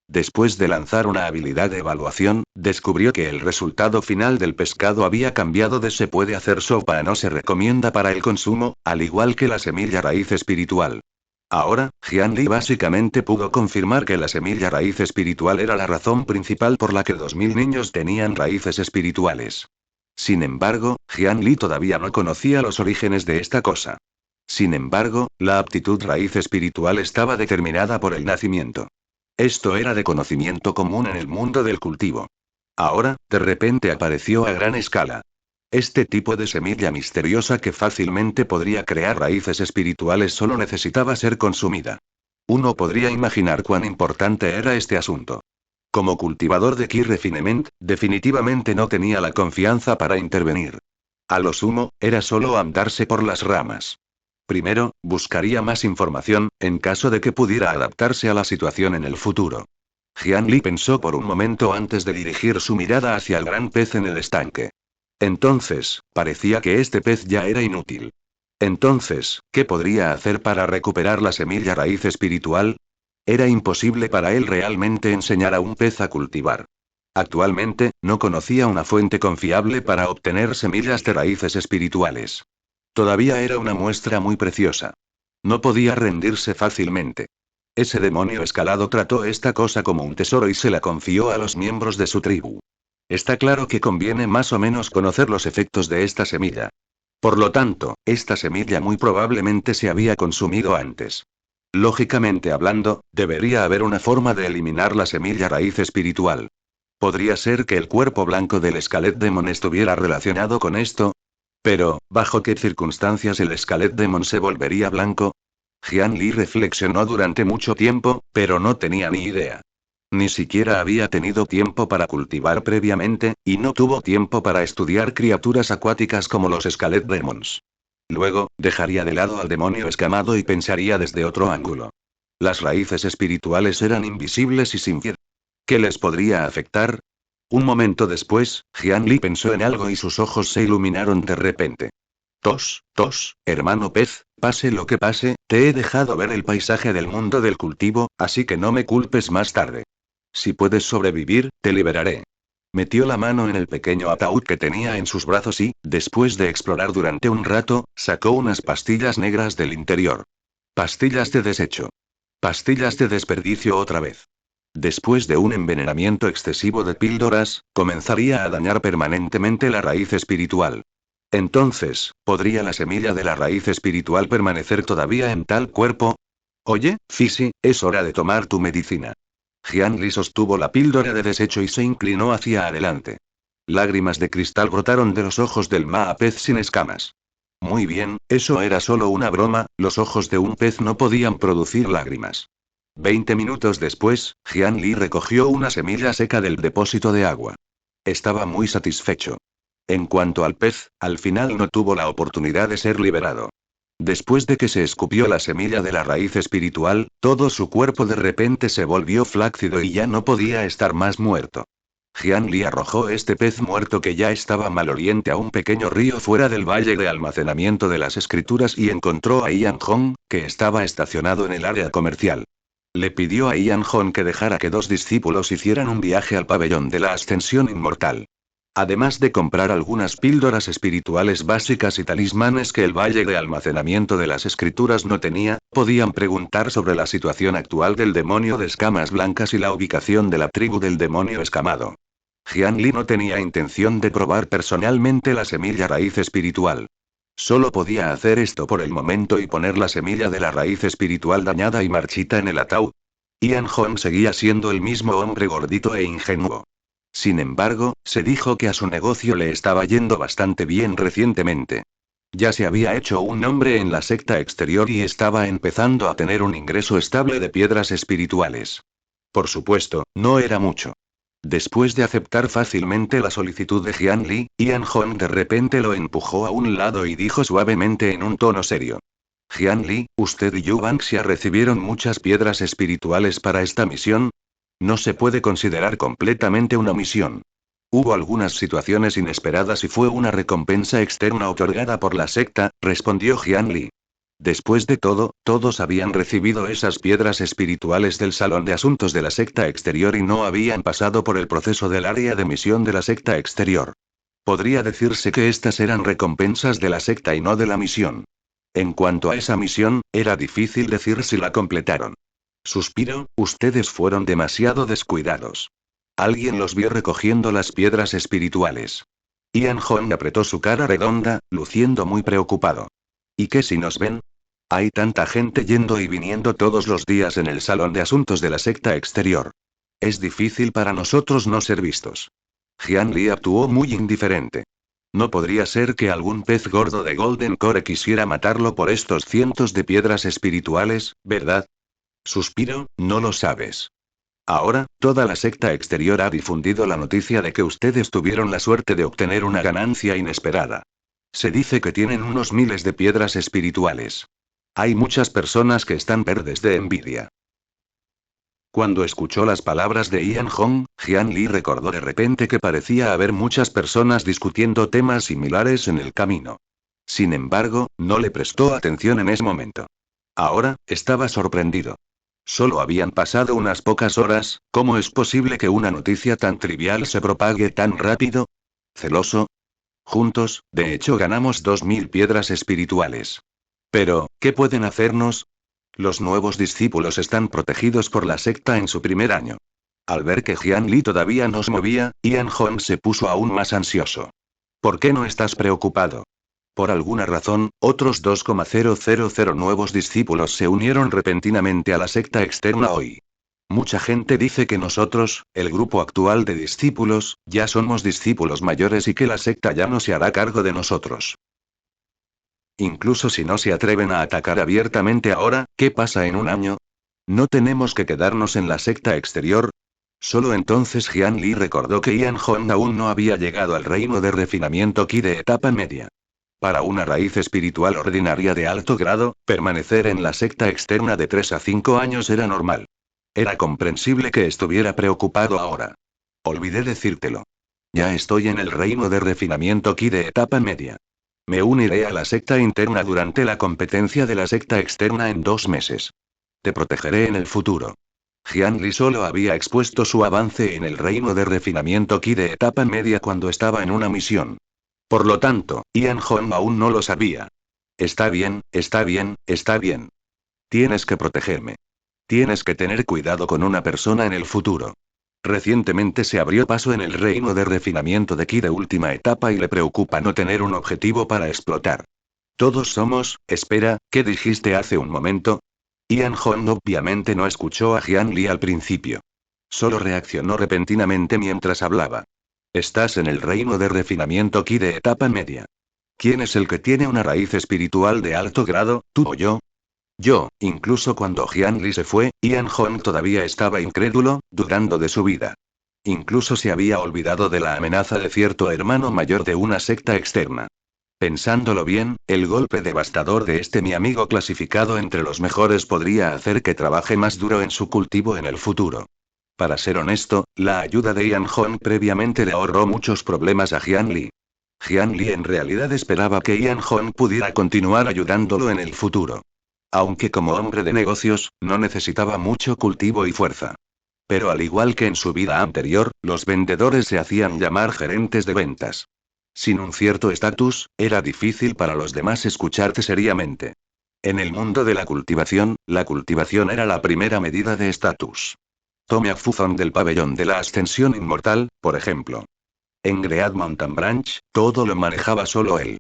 Después de lanzar una habilidad de evaluación, descubrió que el resultado final del pescado había cambiado de se puede hacer sopa a no se recomienda para el consumo, al igual que la semilla raíz espiritual. Ahora, Jian Li básicamente pudo confirmar que la semilla raíz espiritual era la razón principal por la que 2000 niños tenían raíces espirituales. Sin embargo, Jian Li todavía no conocía los orígenes de esta cosa. Sin embargo, la aptitud raíz espiritual estaba determinada por el nacimiento. Esto era de conocimiento común en el mundo del cultivo. Ahora, de repente apareció a gran escala. Este tipo de semilla misteriosa que fácilmente podría crear raíces espirituales solo necesitaba ser consumida. Uno podría imaginar cuán importante era este asunto. Como cultivador de Key Refinement, definitivamente no tenía la confianza para intervenir. A lo sumo, era solo andarse por las ramas. Primero, buscaría más información, en caso de que pudiera adaptarse a la situación en el futuro. Jian Li pensó por un momento antes de dirigir su mirada hacia el gran pez en el estanque. Entonces, parecía que este pez ya era inútil. Entonces, ¿qué podría hacer para recuperar la semilla raíz espiritual? Era imposible para él realmente enseñar a un pez a cultivar. Actualmente, no conocía una fuente confiable para obtener semillas de raíces espirituales. Todavía era una muestra muy preciosa. No podía rendirse fácilmente. Ese demonio escalado trató esta cosa como un tesoro y se la confió a los miembros de su tribu. Está claro que conviene más o menos conocer los efectos de esta semilla. Por lo tanto, esta semilla muy probablemente se había consumido antes. Lógicamente hablando, debería haber una forma de eliminar la semilla raíz espiritual. ¿Podría ser que el cuerpo blanco del Scarlet Demon estuviera relacionado con esto? Pero, ¿bajo qué circunstancias el Scarlet Demon se volvería blanco? Jian Li reflexionó durante mucho tiempo, pero no tenía ni idea. Ni siquiera había tenido tiempo para cultivar previamente, y no tuvo tiempo para estudiar criaturas acuáticas como los Scarlet Demons. Luego, dejaría de lado al demonio escamado y pensaría desde otro ángulo. Las raíces espirituales eran invisibles y sin piedad. ¿Qué les podría afectar? Un momento después, Jian Li pensó en algo y sus ojos se iluminaron de repente. Hermano pez, pase lo que pase, te he dejado ver el paisaje del mundo del cultivo, así que no me culpes más tarde. Si puedes sobrevivir, te liberaré. Metió la mano en el pequeño ataúd que tenía en sus brazos y, después de explorar durante un rato, sacó unas pastillas negras del interior. Pastillas de desecho. Pastillas de desperdicio otra vez. Después de un envenenamiento excesivo de píldoras, comenzaría a dañar permanentemente la raíz espiritual. Entonces, ¿podría la semilla de la raíz espiritual permanecer todavía en tal cuerpo? Oye, Fisi, es hora de tomar tu medicina. Jian Li sostuvo la píldora de desecho y se inclinó hacia adelante. Lágrimas de cristal brotaron de los ojos del pez sin escamas. Muy bien, eso era solo una broma, los ojos de un pez no podían producir lágrimas. 20 minutos después, Jian Li recogió una semilla seca del depósito de agua. Estaba muy satisfecho. En cuanto al pez, al final no tuvo la oportunidad de ser liberado. Después de que se escupió la semilla de la raíz espiritual, todo su cuerpo de repente se volvió flácido y ya no podía estar más muerto. Jian Li arrojó este pez muerto que ya estaba maloliente a un pequeño río fuera del valle de almacenamiento de las escrituras y encontró a Ian Hong, que estaba estacionado en el área comercial. Le pidió a Ian Hong que dejara que dos discípulos hicieran un viaje al pabellón de la ascensión inmortal. Además de comprar algunas píldoras espirituales básicas y talismanes que el valle de almacenamiento de las escrituras no tenía, podían preguntar sobre la situación actual del demonio de escamas blancas y la ubicación de la tribu del demonio escamado. Jian Li no tenía intención de probar personalmente la semilla raíz espiritual. Solo podía hacer esto por el momento y poner la semilla de la raíz espiritual dañada y marchita en el ataúd. Ian Hong seguía siendo el mismo hombre gordito e ingenuo. Sin embargo, se dijo que a su negocio le estaba yendo bastante bien recientemente. Ya se había hecho un nombre en la secta exterior y estaba empezando a tener un ingreso estable de piedras espirituales. Por supuesto, no era mucho. Después de aceptar fácilmente la solicitud de Jian Li, Ian Hong de repente lo empujó a un lado y dijo suavemente en un tono serio. Jian Li, usted y Yu Bangxia recibieron muchas piedras espirituales para esta misión. No se puede considerar completamente una misión. Hubo algunas situaciones inesperadas y fue una recompensa externa otorgada por la secta, respondió Jian Li. Después de todo, todos habían recibido esas piedras espirituales del salón de asuntos de la secta exterior y no habían pasado por el proceso del área de misión de la secta exterior. Podría decirse que estas eran recompensas de la secta y no de la misión. En cuanto a esa misión, era difícil decir si la completaron. Suspiro, ustedes fueron demasiado descuidados. Alguien los vio recogiendo las piedras espirituales. Ian Hong apretó su cara redonda, luciendo muy preocupado. ¿Y qué si nos ven? Hay tanta gente yendo y viniendo todos los días en el salón de asuntos de la secta exterior. Es difícil para nosotros no ser vistos. Jian Li actuó muy indiferente. No podría ser que algún pez gordo de Golden Core quisiera matarlo por estos cientos de piedras espirituales, ¿verdad? Suspiro, no lo sabes. Ahora, toda la secta exterior ha difundido la noticia de que ustedes tuvieron la suerte de obtener una ganancia inesperada. Se dice que tienen unos miles de piedras espirituales. Hay muchas personas que están verdes de envidia. Cuando escuchó las palabras de Ian Hong, Jian Li recordó de repente que parecía haber muchas personas discutiendo temas similares en el camino. Sin embargo, no le prestó atención en ese momento. Ahora, estaba sorprendido. Solo habían pasado unas pocas horas, ¿cómo es posible que una noticia tan trivial se propague tan rápido? ¿Celoso? Juntos, de hecho, ganamos 2000 piedras espirituales. Pero, ¿qué pueden hacernos? Los nuevos discípulos están protegidos por la secta en su primer año. Al ver que Jian Li todavía no se movía, Ian Hong se puso aún más ansioso. ¿Por qué no estás preocupado? Por alguna razón, otros 2,000 nuevos discípulos se unieron repentinamente a la secta externa hoy. Mucha gente dice que nosotros, el grupo actual de discípulos, ya somos discípulos mayores y que la secta ya no se hará cargo de nosotros. Incluso si no se atreven a atacar abiertamente ahora, ¿qué pasa en un año? ¿No tenemos que quedarnos en la secta exterior? Solo entonces Jian Li recordó que Ian Hong aún no había llegado al reino de refinamiento Qi de etapa media. Para una raíz espiritual ordinaria de alto grado, permanecer en la secta externa de 3 a 5 años era normal. Era comprensible que estuviera preocupado ahora. Olvidé decírtelo. Ya estoy en el reino de refinamiento Qi de etapa media. Me uniré a la secta interna durante la competencia de la secta externa en 2 meses. Te protegeré en el futuro. Jian Li solo había expuesto su avance en el reino de refinamiento Qi de etapa media cuando estaba en una misión. Por lo tanto, Ian Hong aún no lo sabía. Está bien, está bien, está bien. Tienes que protegerme. Tienes que tener cuidado con una persona en el futuro. Recientemente se abrió paso en el reino de refinamiento de Ki de última etapa y le preocupa no tener un objetivo para explotar. Todos somos, espera, ¿qué dijiste hace un momento? Ian Hong obviamente no escuchó a Jian Li al principio. Solo reaccionó repentinamente mientras hablaba. Estás en el reino de refinamiento Ki de etapa media. ¿Quién es el que tiene una raíz espiritual de alto grado, tú o yo? Yo, incluso cuando Jian Li se fue, Ian Hong todavía estaba incrédulo, dudando de su vida. Incluso se había olvidado de la amenaza de cierto hermano mayor de una secta externa. Pensándolo bien, el golpe devastador de este mi amigo clasificado entre los mejores podría hacer que trabaje más duro en su cultivo en el futuro. Para ser honesto, la ayuda de Ian Hong previamente le ahorró muchos problemas a Jian Li. Jian Li en realidad esperaba que Ian Hong pudiera continuar ayudándolo en el futuro. Aunque como hombre de negocios, no necesitaba mucho cultivo y fuerza. Pero al igual que en su vida anterior, los vendedores se hacían llamar gerentes de ventas. Sin un cierto estatus, era difícil para los demás escucharte seriamente. En el mundo de la cultivación era la primera medida de estatus. Tome a Fuzon del pabellón de la ascensión inmortal, por ejemplo. En Great Mountain Branch, todo lo manejaba solo él.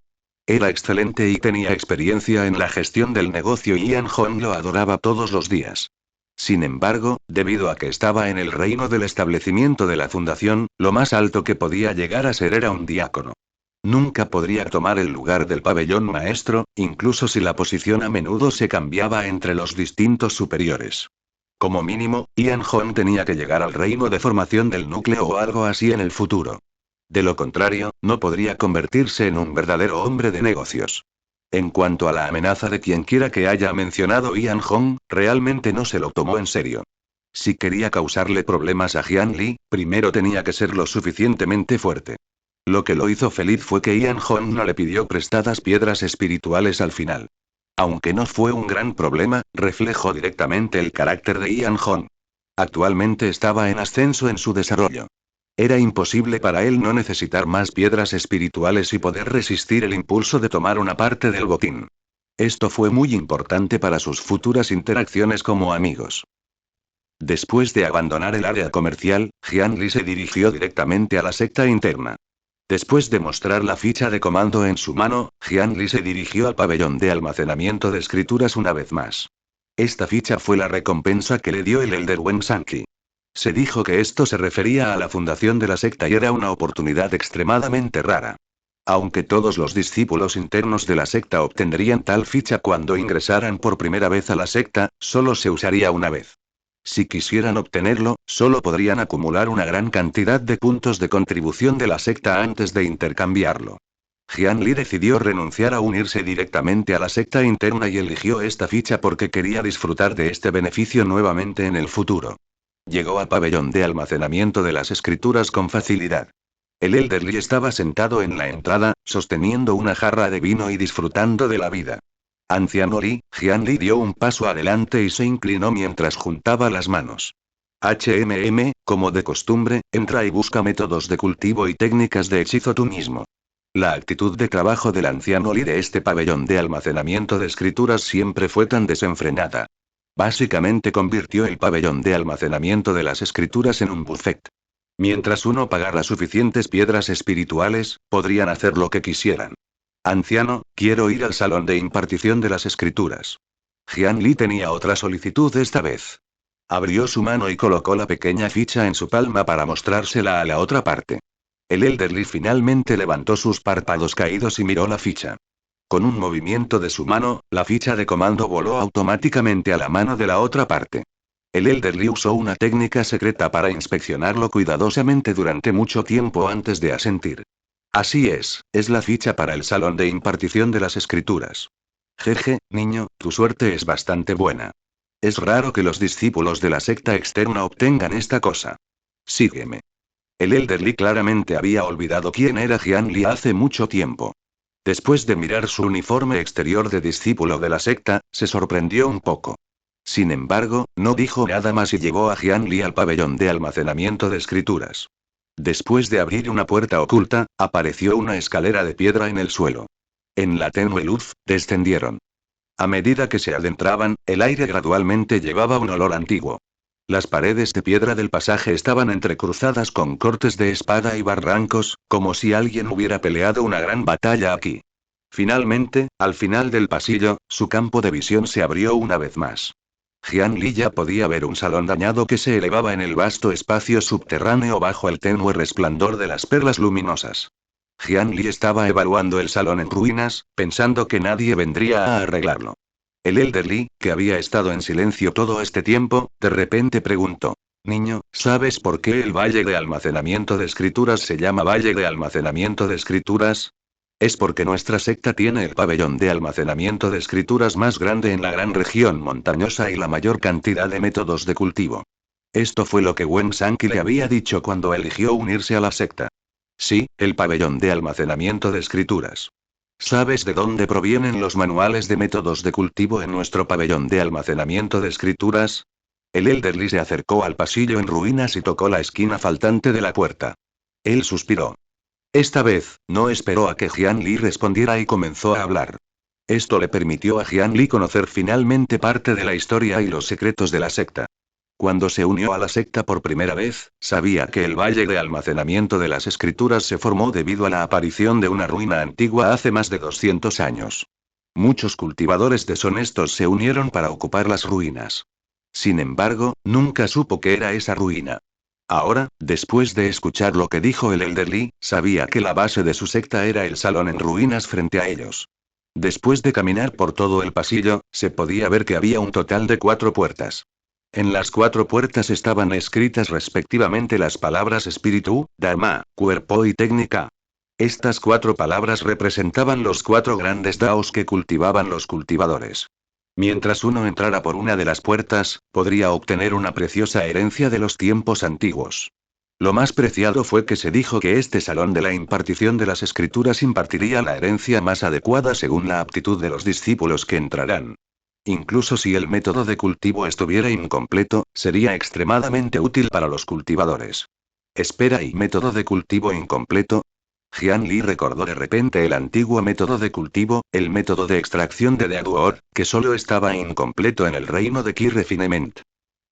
Era excelente y tenía experiencia en la gestión del negocio y Ian Hong lo adoraba todos los días. Sin embargo, debido a que estaba en el reino del establecimiento de la fundación, lo más alto que podía llegar a ser era un diácono. Nunca podría tomar el lugar del pabellón maestro, incluso si la posición a menudo se cambiaba entre los distintos superiores. Como mínimo, Ian Hong tenía que llegar al reino de formación del núcleo o algo así en el futuro. De lo contrario, no podría convertirse en un verdadero hombre de negocios. En cuanto a la amenaza de quienquiera que haya mencionado Ian Hong, realmente no se lo tomó en serio. Si quería causarle problemas a Jian Li, primero tenía que ser lo suficientemente fuerte. Lo que lo hizo feliz fue que Ian Hong no le pidió prestadas piedras espirituales al final. Aunque no fue un gran problema, reflejó directamente el carácter de Ian Hong. Actualmente estaba en ascenso en su desarrollo. Era imposible para él no necesitar más piedras espirituales y poder resistir el impulso de tomar una parte del botín. Esto fue muy importante para sus futuras interacciones como amigos. Después de abandonar el área comercial, Jian Li se dirigió directamente a la secta interna. Después de mostrar la ficha de comando en su mano, Jian Li se dirigió al pabellón de almacenamiento de escrituras una vez más. Esta ficha fue la recompensa que le dio el Elder Wen Sanqi. Se dijo que esto se refería a la fundación de la secta y era una oportunidad extremadamente rara. Aunque todos los discípulos internos de la secta obtendrían tal ficha cuando ingresaran por primera vez a la secta, solo se usaría una vez. Si quisieran obtenerlo, solo podrían acumular una gran cantidad de puntos de contribución de la secta antes de intercambiarlo. Jian Li decidió renunciar a unirse directamente a la secta interna y eligió esta ficha porque quería disfrutar de este beneficio nuevamente en el futuro. Llegó al pabellón de almacenamiento de las escrituras con facilidad. El Elder Li estaba sentado en la entrada, sosteniendo una jarra de vino y disfrutando de la vida. Anciano Li, Jian Li dio un paso adelante y se inclinó mientras juntaba las manos. Como de costumbre, entra y busca métodos de cultivo y técnicas de hechizo tú mismo. La actitud de trabajo del anciano Li de este pabellón de almacenamiento de escrituras siempre fue tan desenfrenada. Básicamente convirtió el pabellón de almacenamiento de las escrituras en un buffet. Mientras uno pagara suficientes piedras espirituales, podrían hacer lo que quisieran. Anciano, quiero ir al salón de impartición de las escrituras. Jian Li tenía otra solicitud esta vez. Abrió su mano y colocó la pequeña ficha en su palma para mostrársela a la otra parte. El Elder Li finalmente levantó sus párpados caídos y miró la ficha. Con un movimiento de su mano, la ficha de comando voló automáticamente a la mano de la otra parte. El Elder Li usó una técnica secreta para inspeccionarlo cuidadosamente durante mucho tiempo antes de asentir. Así es la ficha para el salón de impartición de las escrituras. Jeje, niño, tu suerte es bastante buena. Es raro que los discípulos de la secta externa obtengan esta cosa. Sígueme. El Elder Li claramente había olvidado quién era Jian Li hace mucho tiempo. Después de mirar su uniforme exterior de discípulo de la secta, se sorprendió un poco. Sin embargo, no dijo nada más y llevó a Jian Li al pabellón de almacenamiento de escrituras. Después de abrir una puerta oculta, apareció una escalera de piedra en el suelo. En la tenue luz, descendieron. A medida que se adentraban, el aire gradualmente llevaba un olor antiguo. Las paredes de piedra del pasaje estaban entrecruzadas con cortes de espada y barrancos, como si alguien hubiera peleado una gran batalla aquí. Finalmente, al final del pasillo, su campo de visión se abrió una vez más. Jian Li ya podía ver un salón dañado que se elevaba en el vasto espacio subterráneo bajo el tenue resplandor de las perlas luminosas. Jian Li estaba evaluando el salón en ruinas, pensando que nadie vendría a arreglarlo. El Elder Li, que había estado en silencio todo este tiempo, de repente preguntó: Niño, ¿sabes por qué el Valle de Almacenamiento de Escrituras se llama Valle de Almacenamiento de Escrituras? Es porque nuestra secta tiene el pabellón de almacenamiento de escrituras más grande en la gran región montañosa y la mayor cantidad de métodos de cultivo. Esto fue lo que Wen Sanqi le había dicho cuando eligió unirse a la secta. Sí, el pabellón de almacenamiento de escrituras. ¿Sabes de dónde provienen los manuales de métodos de cultivo en nuestro pabellón de almacenamiento de escrituras? El Elder Li se acercó al pasillo en ruinas y tocó la esquina faltante de la puerta. Él suspiró. Esta vez, no esperó a que Jian Li respondiera y comenzó a hablar. Esto le permitió a Jian Li conocer finalmente parte de la historia y los secretos de la secta. Cuando se unió a la secta por primera vez, sabía que el Valle de Almacenamiento de las Escrituras se formó debido a la aparición de una ruina antigua hace más de 200 años. Muchos cultivadores deshonestos se unieron para ocupar las ruinas. Sin embargo, nunca supo qué era esa ruina. Ahora, después de escuchar lo que dijo el Elder Li, sabía que la base de su secta era el salón en ruinas frente a ellos. Después de caminar por todo el pasillo, se podía ver que había un total de 4 puertas. En las 4 puertas estaban escritas respectivamente las palabras espíritu, dharma, cuerpo y técnica. Estas 4 palabras representaban los 4 grandes daos que cultivaban los cultivadores. Mientras uno entrara por una de las puertas, podría obtener una preciosa herencia de los tiempos antiguos. Lo más preciado fue que se dijo que este salón de la impartición de las escrituras impartiría la herencia más adecuada según la aptitud de los discípulos que entrarán. Incluso si el método de cultivo estuviera incompleto, sería extremadamente útil para los cultivadores. Espera, ¿y método de cultivo incompleto? Jian Li recordó de repente el antiguo método de cultivo, el método de extracción de Deaduor, que solo estaba incompleto en el reino de Qi Refinement.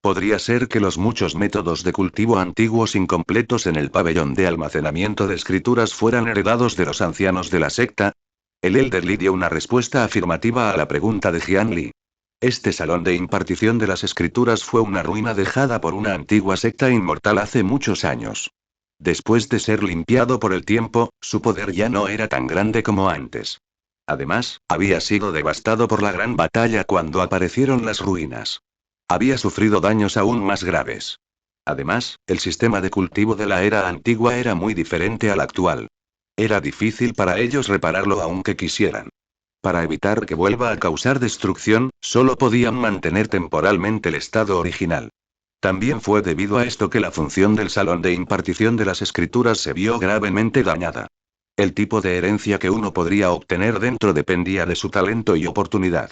Podría ser que los muchos métodos de cultivo antiguos incompletos en el pabellón de almacenamiento de escrituras fueran heredados de los ancianos de la secta. El Elder Li dio una respuesta afirmativa a la pregunta de Jian Li. Este salón de impartición de las escrituras fue una ruina dejada por una antigua secta inmortal hace muchos años. Después de ser limpiado por el tiempo, su poder ya no era tan grande como antes. Además, había sido devastado por la gran batalla cuando aparecieron las ruinas. Había sufrido daños aún más graves. Además, el sistema de cultivo de la era antigua era muy diferente al actual. Era difícil para ellos repararlo aunque quisieran. Para evitar que vuelva a causar destrucción, solo podían mantener temporalmente el estado original. También fue debido a esto que la función del salón de impartición de las escrituras se vio gravemente dañada. El tipo de herencia que uno podría obtener dentro dependía de su talento y oportunidad.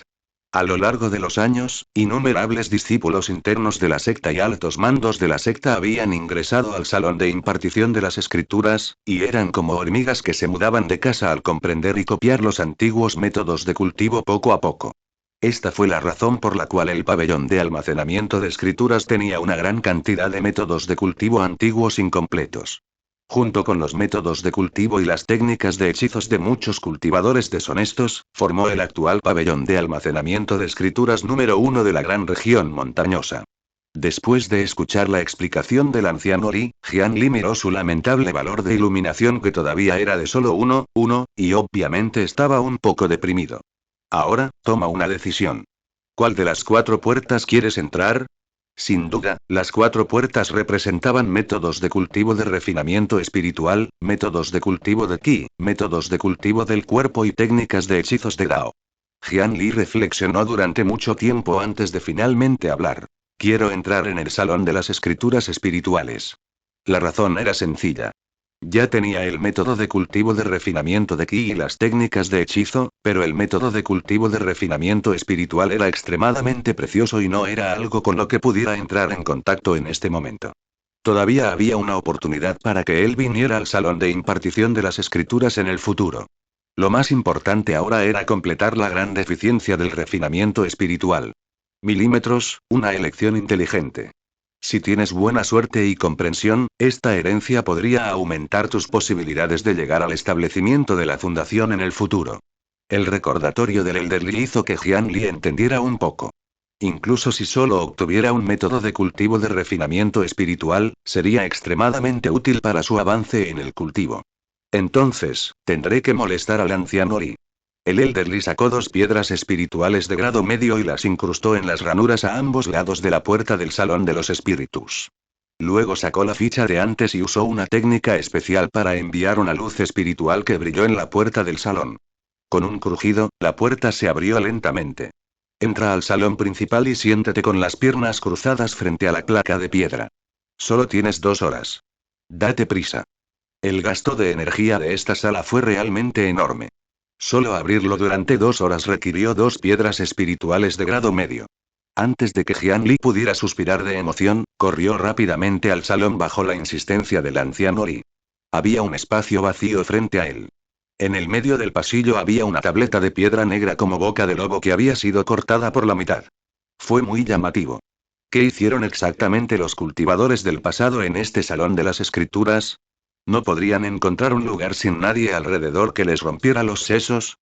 A lo largo de los años, innumerables discípulos internos de la secta y altos mandos de la secta habían ingresado al salón de impartición de las escrituras, y eran como hormigas que se mudaban de casa al comprender y copiar los antiguos métodos de cultivo poco a poco. Esta fue la razón por la cual el pabellón de almacenamiento de escrituras tenía una gran cantidad de métodos de cultivo antiguos incompletos. Junto con los métodos de cultivo y las técnicas de hechizos de muchos cultivadores deshonestos, formó el actual pabellón de almacenamiento de escrituras número 1 de la gran región montañosa. Después de escuchar la explicación del anciano Li, Jian Li miró su lamentable valor de iluminación que todavía era de solo 1, y obviamente estaba un poco deprimido. Ahora, toma una decisión. ¿Cuál de las 4 puertas quieres entrar? Sin duda, las 4 puertas representaban métodos de cultivo de refinamiento espiritual, métodos de cultivo de ki, métodos de cultivo del cuerpo y técnicas de hechizos de Dao. Jian Li reflexionó durante mucho tiempo antes de finalmente hablar. Quiero entrar en el salón de las escrituras espirituales. La razón era sencilla. Ya tenía el método de cultivo de refinamiento de ki y las técnicas de hechizo, pero el método de cultivo de refinamiento espiritual era extremadamente precioso y no era algo con lo que pudiera entrar en contacto en este momento. Todavía había una oportunidad para que él viniera al salón de impartición de las escrituras en el futuro. Lo más importante ahora era completar la gran deficiencia del refinamiento espiritual. Milímetros, una elección inteligente. Si tienes buena suerte y comprensión, esta herencia podría aumentar tus posibilidades de llegar al establecimiento de la fundación en el futuro. El recordatorio del Elder Li hizo que Jian Li entendiera un poco. Incluso si solo obtuviera un método de cultivo de refinamiento espiritual, sería extremadamente útil para su avance en el cultivo. Entonces, tendré que molestar al anciano Li. El Elder Li sacó 2 piedras espirituales de grado medio y las incrustó en las ranuras a ambos lados de la puerta del Salón de los Espíritus. Luego sacó la ficha de antes y usó una técnica especial para enviar una luz espiritual que brilló en la puerta del salón. Con un crujido, la puerta se abrió lentamente. Entra al salón principal y siéntate con las piernas cruzadas frente a la placa de piedra. Solo tienes 2 horas. Date prisa. El gasto de energía de esta sala fue realmente enorme. Solo abrirlo durante 2 horas requirió 2 piedras espirituales de grado medio. Antes de que Jian Li pudiera suspirar de emoción, corrió rápidamente al salón bajo la insistencia del anciano Li. Había un espacio vacío frente a él. En el medio del pasillo había una tableta de piedra negra como boca de lobo que había sido cortada por la mitad. Fue muy llamativo. ¿Qué hicieron exactamente los cultivadores del pasado en este salón de las escrituras? ¿No podrían encontrar un lugar sin nadie alrededor que les rompiera los sesos?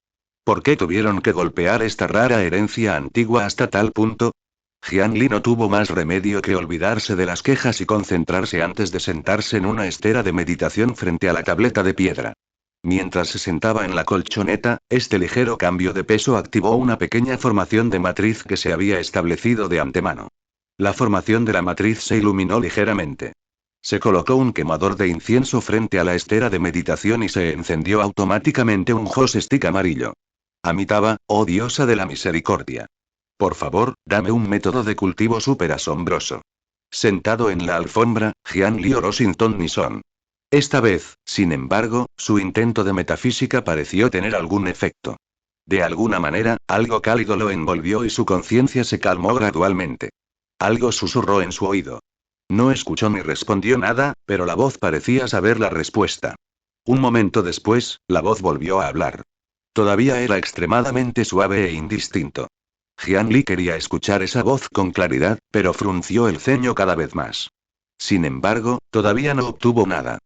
¿Por qué tuvieron que golpear esta rara herencia antigua hasta tal punto? Jian Li no tuvo más remedio que olvidarse de las quejas y concentrarse antes de sentarse en una estera de meditación frente a la tableta de piedra. Mientras se sentaba en la colchoneta, este ligero cambio de peso activó una pequeña formación de matriz que se había establecido de antemano. La formación de la matriz se iluminó ligeramente. Se colocó un quemador de incienso frente a la estera de meditación y se encendió automáticamente un Joss Stick amarillo. Amitabha, oh diosa de la misericordia. Por favor, dame un método de cultivo súper asombroso. Sentado en la alfombra, Jian Li oró sin ton ni son. Esta vez, sin embargo, su intento de metafísica pareció tener algún efecto. De alguna manera, algo cálido lo envolvió y su conciencia se calmó gradualmente. Algo susurró en su oído. No escuchó ni respondió nada, pero la voz parecía saber la respuesta. Un momento después, la voz volvió a hablar. Todavía era extremadamente suave e indistinto. Jian Li quería escuchar esa voz con claridad, pero frunció el ceño cada vez más. Sin embargo, todavía no obtuvo nada.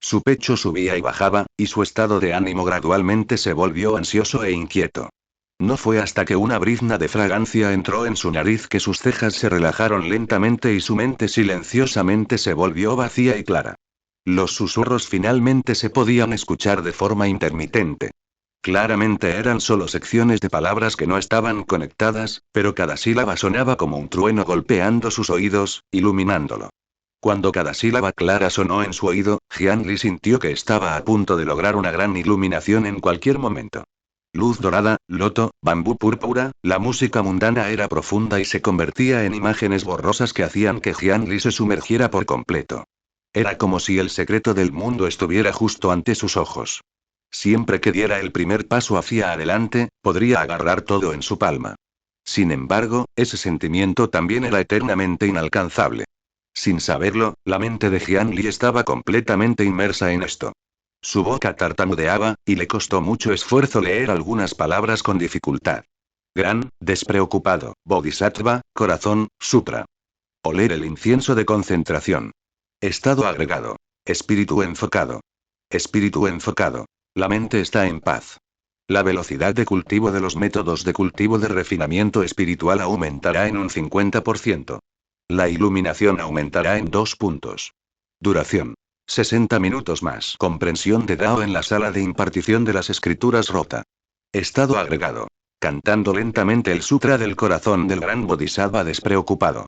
Su pecho subía y bajaba, y su estado de ánimo gradualmente se volvió ansioso e inquieto. No fue hasta que una brizna de fragancia entró en su nariz que sus cejas se relajaron lentamente y su mente silenciosamente se volvió vacía y clara. Los susurros finalmente se podían escuchar de forma intermitente. Claramente eran solo secciones de palabras que no estaban conectadas, pero cada sílaba sonaba como un trueno golpeando sus oídos, iluminándolo. Cuando cada sílaba clara sonó en su oído, Jian Li sintió que estaba a punto de lograr una gran iluminación en cualquier momento. Luz dorada, loto, bambú púrpura, la música mundana era profunda y se convertía en imágenes borrosas que hacían que Jian Li se sumergiera por completo. Era como si el secreto del mundo estuviera justo ante sus ojos. Siempre que diera el primer paso hacia adelante, podría agarrar todo en su palma. Sin embargo, ese sentimiento también era eternamente inalcanzable. Sin saberlo, la mente de Jian Li estaba completamente inmersa en esto. Su boca tartamudeaba, y le costó mucho esfuerzo leer algunas palabras con dificultad. Gran, despreocupado, Bodhisattva, corazón, sutra. Oler el incienso de concentración. Estado agregado. Espíritu enfocado. Espíritu enfocado. La mente está en paz. La velocidad de cultivo de los métodos de cultivo de refinamiento espiritual aumentará en un 50%. La iluminación aumentará en 2 puntos. Duración. 60 minutos más. Comprensión de Dao en la sala de impartición de las escrituras rota. Estado agregado. Cantando lentamente el Sutra del Corazón del Gran Bodhisattva despreocupado.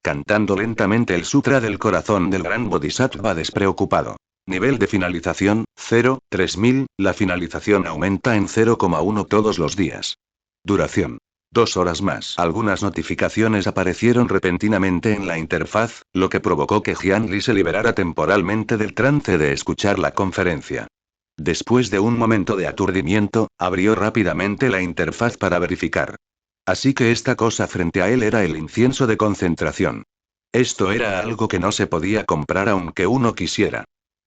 Cantando lentamente el Sutra del Corazón del Gran Bodhisattva despreocupado. Nivel de finalización, 0, 3000, la finalización aumenta en 0,1 todos los días. Duración. 2 horas más. Algunas notificaciones aparecieron repentinamente en la interfaz, lo que provocó que Jian Li se liberara temporalmente del trance de escuchar la conferencia. Después de un momento de aturdimiento, abrió rápidamente la interfaz para verificar. Así que esta cosa frente a él era el incienso de concentración. Esto era algo que no se podía comprar aunque uno quisiera.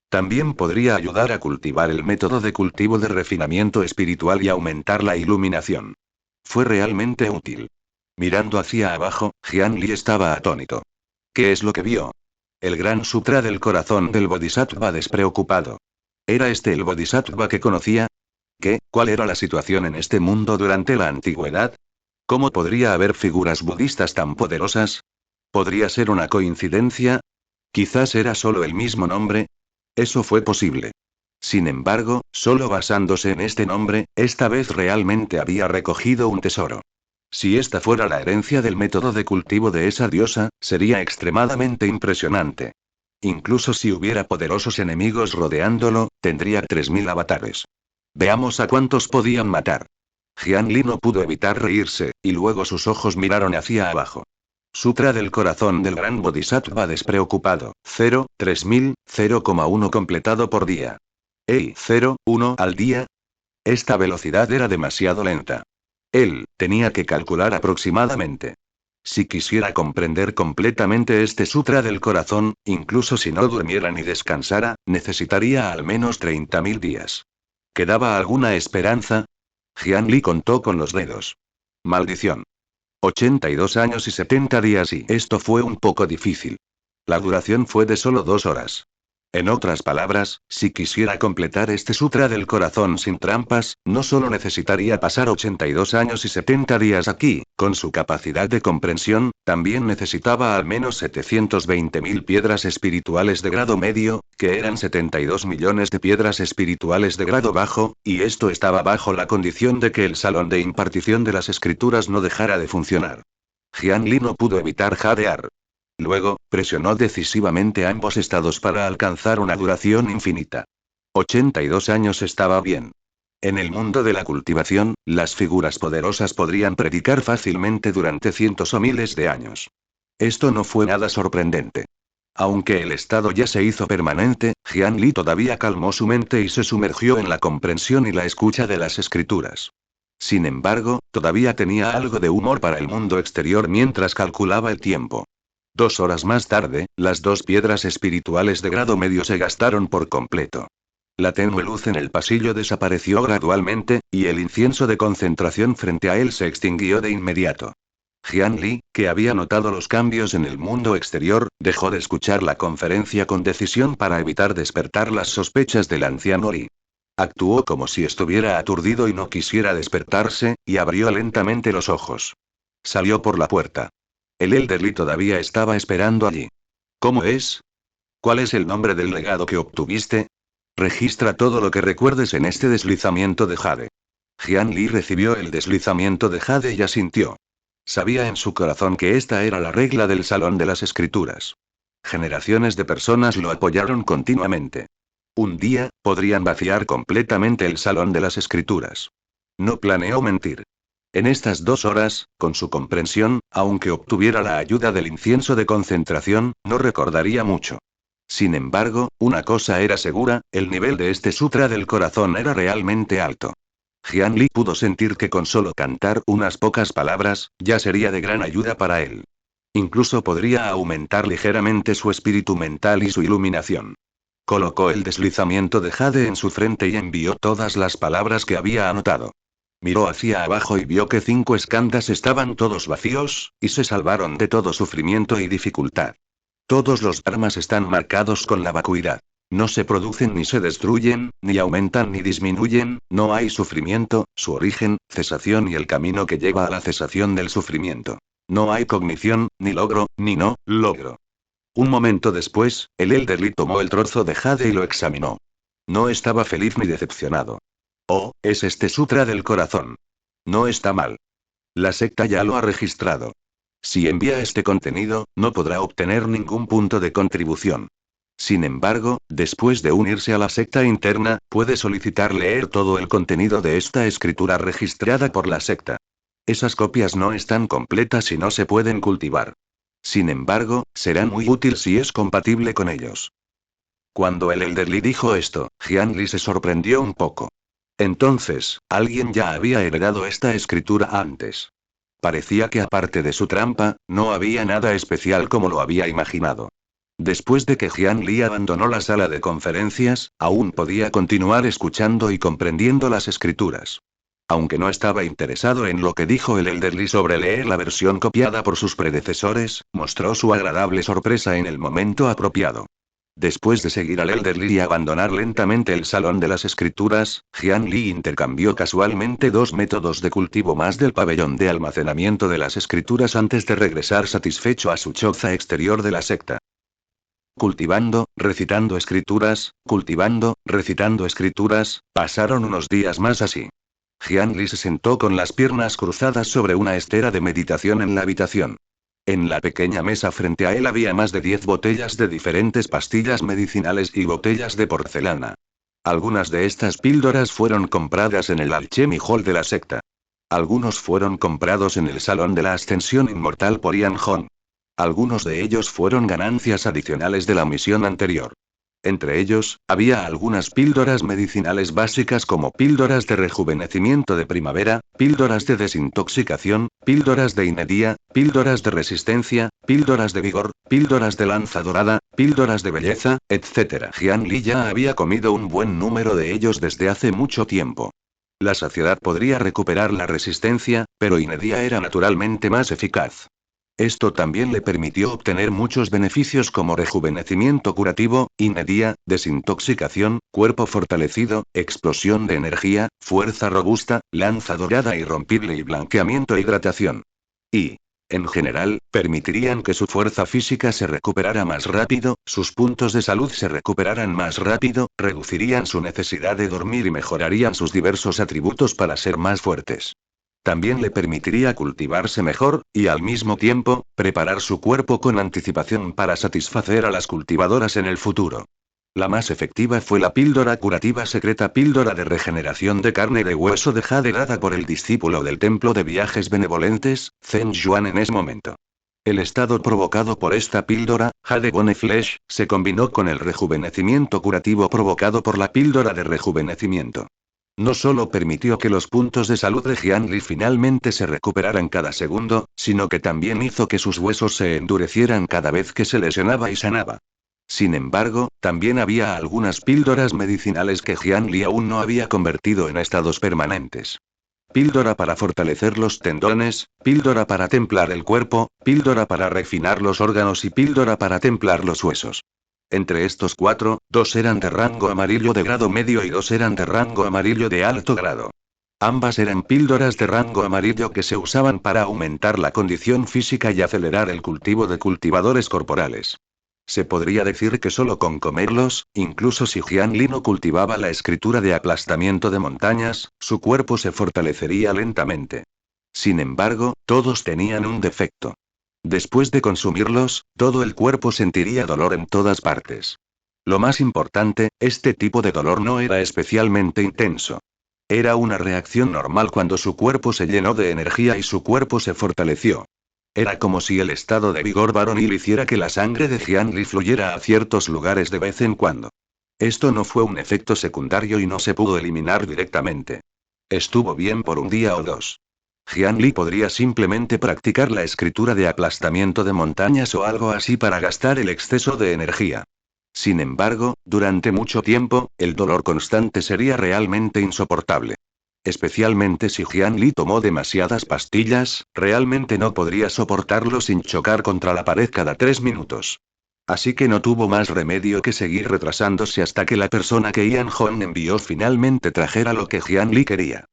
También podría ayudar a cultivar el método de cultivo de refinamiento espiritual y aumentar la iluminación. Fue realmente útil. Mirando hacia abajo, Jian Li estaba atónito. ¿Qué es lo que vio? El gran sutra del corazón del Bodhisattva despreocupado. ¿Era este el Bodhisattva que conocía? ¿Qué? ¿Cuál era la situación en este mundo durante la antigüedad? ¿Cómo podría haber figuras budistas tan poderosas? ¿Podría ser una coincidencia? Quizás era solo el mismo nombre. Eso fue posible. Sin embargo, solo basándose en este nombre, esta vez realmente había recogido un tesoro. Si esta fuera la herencia del método de cultivo de esa diosa, sería extremadamente impresionante. Incluso si hubiera poderosos enemigos rodeándolo, tendría 3000 avatares. Veamos a cuántos podían matar. Jian Li no pudo evitar reírse, y luego sus ojos miraron hacia abajo. Sutra del corazón del gran Bodhisattva despreocupado, 0, 3000, 0,1 completado por día. ¡Ey! 0, 1 al día. Esta velocidad era demasiado lenta. Él tenía que calcular aproximadamente. Si quisiera comprender completamente este sutra del corazón, incluso si no durmiera ni descansara, necesitaría al menos 30.000 días. ¿Quedaba alguna esperanza? Jian Li contó con los dedos. Maldición. 82 años y 70 días y esto fue un poco difícil. La duración fue de solo 2 horas. En otras palabras, si quisiera completar este sutra del corazón sin trampas, no solo necesitaría pasar 82 años y 70 días aquí, con su capacidad de comprensión, también necesitaba al menos 720.000 piedras espirituales de grado medio, que eran 72 millones de piedras espirituales de grado bajo, y esto estaba bajo la condición de que el salón de impartición de las escrituras no dejara de funcionar. Jian Li no pudo evitar jadear. Luego, presionó decisivamente ambos estados para alcanzar una duración infinita. 82 años estaba bien. En el mundo de la cultivación, las figuras poderosas podrían predicar fácilmente durante cientos o miles de años. Esto no fue nada sorprendente. Aunque el estado ya se hizo permanente, Jian Li todavía calmó su mente y se sumergió en la comprensión y la escucha de las escrituras. Sin embargo, todavía tenía algo de humor para el mundo exterior mientras calculaba el tiempo. 2 horas más tarde, las 2 piedras espirituales de grado medio se gastaron por completo. La tenue luz en el pasillo desapareció gradualmente, y el incienso de concentración frente a él se extinguió de inmediato. Jian Li, que había notado los cambios en el mundo exterior, dejó de escuchar la conferencia con decisión para evitar despertar las sospechas del anciano Li. Actuó como si estuviera aturdido y no quisiera despertarse, y abrió lentamente los ojos. Salió por la puerta. El Elder Li todavía estaba esperando allí. ¿Cómo es? ¿Cuál es el nombre del legado que obtuviste? Registra todo lo que recuerdes en este deslizamiento de Jade. Jian Li recibió el deslizamiento de Jade y asintió. Sabía en su corazón que esta era la regla del Salón de las Escrituras. Generaciones de personas lo apoyaron continuamente. Un día, podrían vaciar completamente el Salón de las Escrituras. No planeó mentir. En estas 2 horas, con su comprensión, aunque obtuviera la ayuda del incienso de concentración, no recordaría mucho. Sin embargo, una cosa era segura, el nivel de este sutra del corazón era realmente alto. Jian Li pudo sentir que con solo cantar unas pocas palabras, ya sería de gran ayuda para él. Incluso podría aumentar ligeramente su espíritu mental y su iluminación. Colocó el deslizamiento de Jade en su frente y envió todas las palabras que había anotado. Miró hacia abajo y vio que 5 skandhas estaban todos vacíos, y se salvaron de todo sufrimiento y dificultad. Todos los dharmas están marcados con la vacuidad. No se producen ni se destruyen, ni aumentan ni disminuyen, no hay sufrimiento, su origen, cesación y el camino que lleva a la cesación del sufrimiento. No hay cognición, ni logro, ni no, logro. Un momento después, el Elder Li tomó el trozo de jade y lo examinó. No estaba feliz ni decepcionado. Oh, es este sutra del corazón. No está mal. La secta ya lo ha registrado. Si envía este contenido, no podrá obtener ningún punto de contribución. Sin embargo, después de unirse a la secta interna, puede solicitar leer todo el contenido de esta escritura registrada por la secta. Esas copias no están completas y no se pueden cultivar. Sin embargo, será muy útil si es compatible con ellos. Cuando el Elder Li dijo esto, Jian Li se sorprendió un poco. Entonces, alguien ya había heredado esta escritura antes. Parecía que aparte de su trampa, no había nada especial como lo había imaginado. Después de que Jian Li abandonó la sala de conferencias, aún podía continuar escuchando y comprendiendo las escrituras. Aunque no estaba interesado en lo que dijo el Elder Li sobre leer la versión copiada por sus predecesores, mostró su agradable sorpresa en el momento apropiado. Después de seguir al Elder Li y abandonar lentamente el salón de las escrituras, Jian Li intercambió casualmente 2 métodos de cultivo más del pabellón de almacenamiento de las escrituras antes de regresar satisfecho a su choza exterior de la secta. Cultivando, recitando escrituras, cultivando, recitando escrituras, pasaron unos días más así. Jian Li se sentó con las piernas cruzadas sobre una estera de meditación en la habitación. En la pequeña mesa frente a él había más de 10 botellas de diferentes pastillas medicinales y botellas de porcelana. Algunas de estas píldoras fueron compradas en el Alchemy Hall de la secta. Algunos fueron comprados en el Salón de la Ascensión Inmortal por Ian Hong. Algunos de ellos fueron ganancias adicionales de la misión anterior. Entre ellos, había algunas píldoras medicinales básicas como píldoras de rejuvenecimiento de primavera, píldoras de desintoxicación, píldoras de inedia, píldoras de resistencia, píldoras de vigor, píldoras de lanza dorada, píldoras de belleza, etc. Jian Li ya había comido un buen número de ellos desde hace mucho tiempo. La saciedad podría recuperar la resistencia, pero inedia era naturalmente más eficaz. Esto también le permitió obtener muchos beneficios como rejuvenecimiento curativo, inedia, desintoxicación, cuerpo fortalecido, explosión de energía, fuerza robusta, lanza dorada irrompible y blanqueamiento e hidratación. Y, en general, permitirían que su fuerza física se recuperara más rápido, sus puntos de salud se recuperaran más rápido, reducirían su necesidad de dormir y mejorarían sus diversos atributos para ser más fuertes. También le permitiría cultivarse mejor, y al mismo tiempo, preparar su cuerpo con anticipación para satisfacer a las cultivadoras en el futuro. La más efectiva fue la píldora curativa secreta, píldora de regeneración de carne de hueso de jade dada por el discípulo del templo de viajes benevolentes, Zhen Yuan en ese momento. El estado provocado por esta píldora, Jade Bone Flesh, se combinó con el rejuvenecimiento curativo provocado por la píldora de rejuvenecimiento. No solo permitió que los puntos de salud de Jian Li finalmente se recuperaran cada segundo, sino que también hizo que sus huesos se endurecieran cada vez que se lesionaba y sanaba. Sin embargo, también había algunas píldoras medicinales que Jian Li aún no había convertido en estados permanentes. Píldora para fortalecer los tendones, píldora para templar el cuerpo, píldora para refinar los órganos y píldora para templar los huesos. Entre estos 4, 2 eran de rango amarillo de grado medio y 2 eran de rango amarillo de alto grado. Ambas eran píldoras de rango amarillo que se usaban para aumentar la condición física y acelerar el cultivo de cultivadores corporales. Se podría decir que solo con comerlos, incluso si Jian Li no cultivaba la escritura de aplastamiento de montañas, su cuerpo se fortalecería lentamente. Sin embargo, todos tenían un defecto. Después de consumirlos, todo el cuerpo sentiría dolor en todas partes. Lo más importante, este tipo de dolor no era especialmente intenso. Era una reacción normal cuando su cuerpo se llenó de energía y su cuerpo se fortaleció. Era como si el estado de vigor varonil hiciera que la sangre de Jian Li fluyera a ciertos lugares de vez en cuando. Esto no fue un efecto secundario y no se pudo eliminar directamente. Estuvo bien por un día o dos. Jian Li podría simplemente practicar la escritura de aplastamiento de montañas o algo así para gastar el exceso de energía. Sin embargo, durante mucho tiempo, el dolor constante sería realmente insoportable. Especialmente si Jian Li tomó demasiadas pastillas, realmente no podría soportarlo sin chocar contra la pared cada 3 minutos. Así que no tuvo más remedio que seguir retrasándose hasta que la persona que Ian Hong envió finalmente trajera lo que Jian Li quería.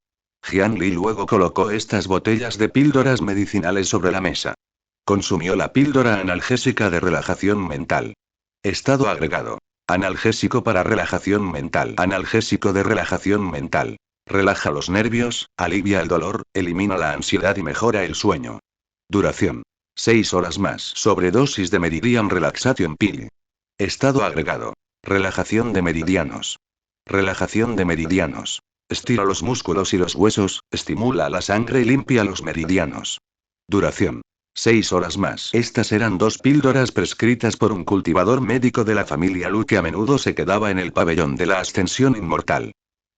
Jian Li luego colocó estas botellas de píldoras medicinales sobre la mesa. Consumió la píldora analgésica de relajación mental. Estado agregado. Analgésico para relajación mental. Analgésico de relajación mental. Relaja los nervios, alivia el dolor, elimina la ansiedad y mejora el sueño. Duración. 6 horas más. Sobredosis de Meridian Relaxation Pill. Estado agregado. Relajación de meridianos. Relajación de meridianos. Estira los músculos y los huesos, estimula la sangre y limpia los meridianos. Duración. 6 horas más. Estas eran 2 píldoras prescritas por un cultivador médico de la familia Lu que a menudo se quedaba en el pabellón de la ascensión inmortal.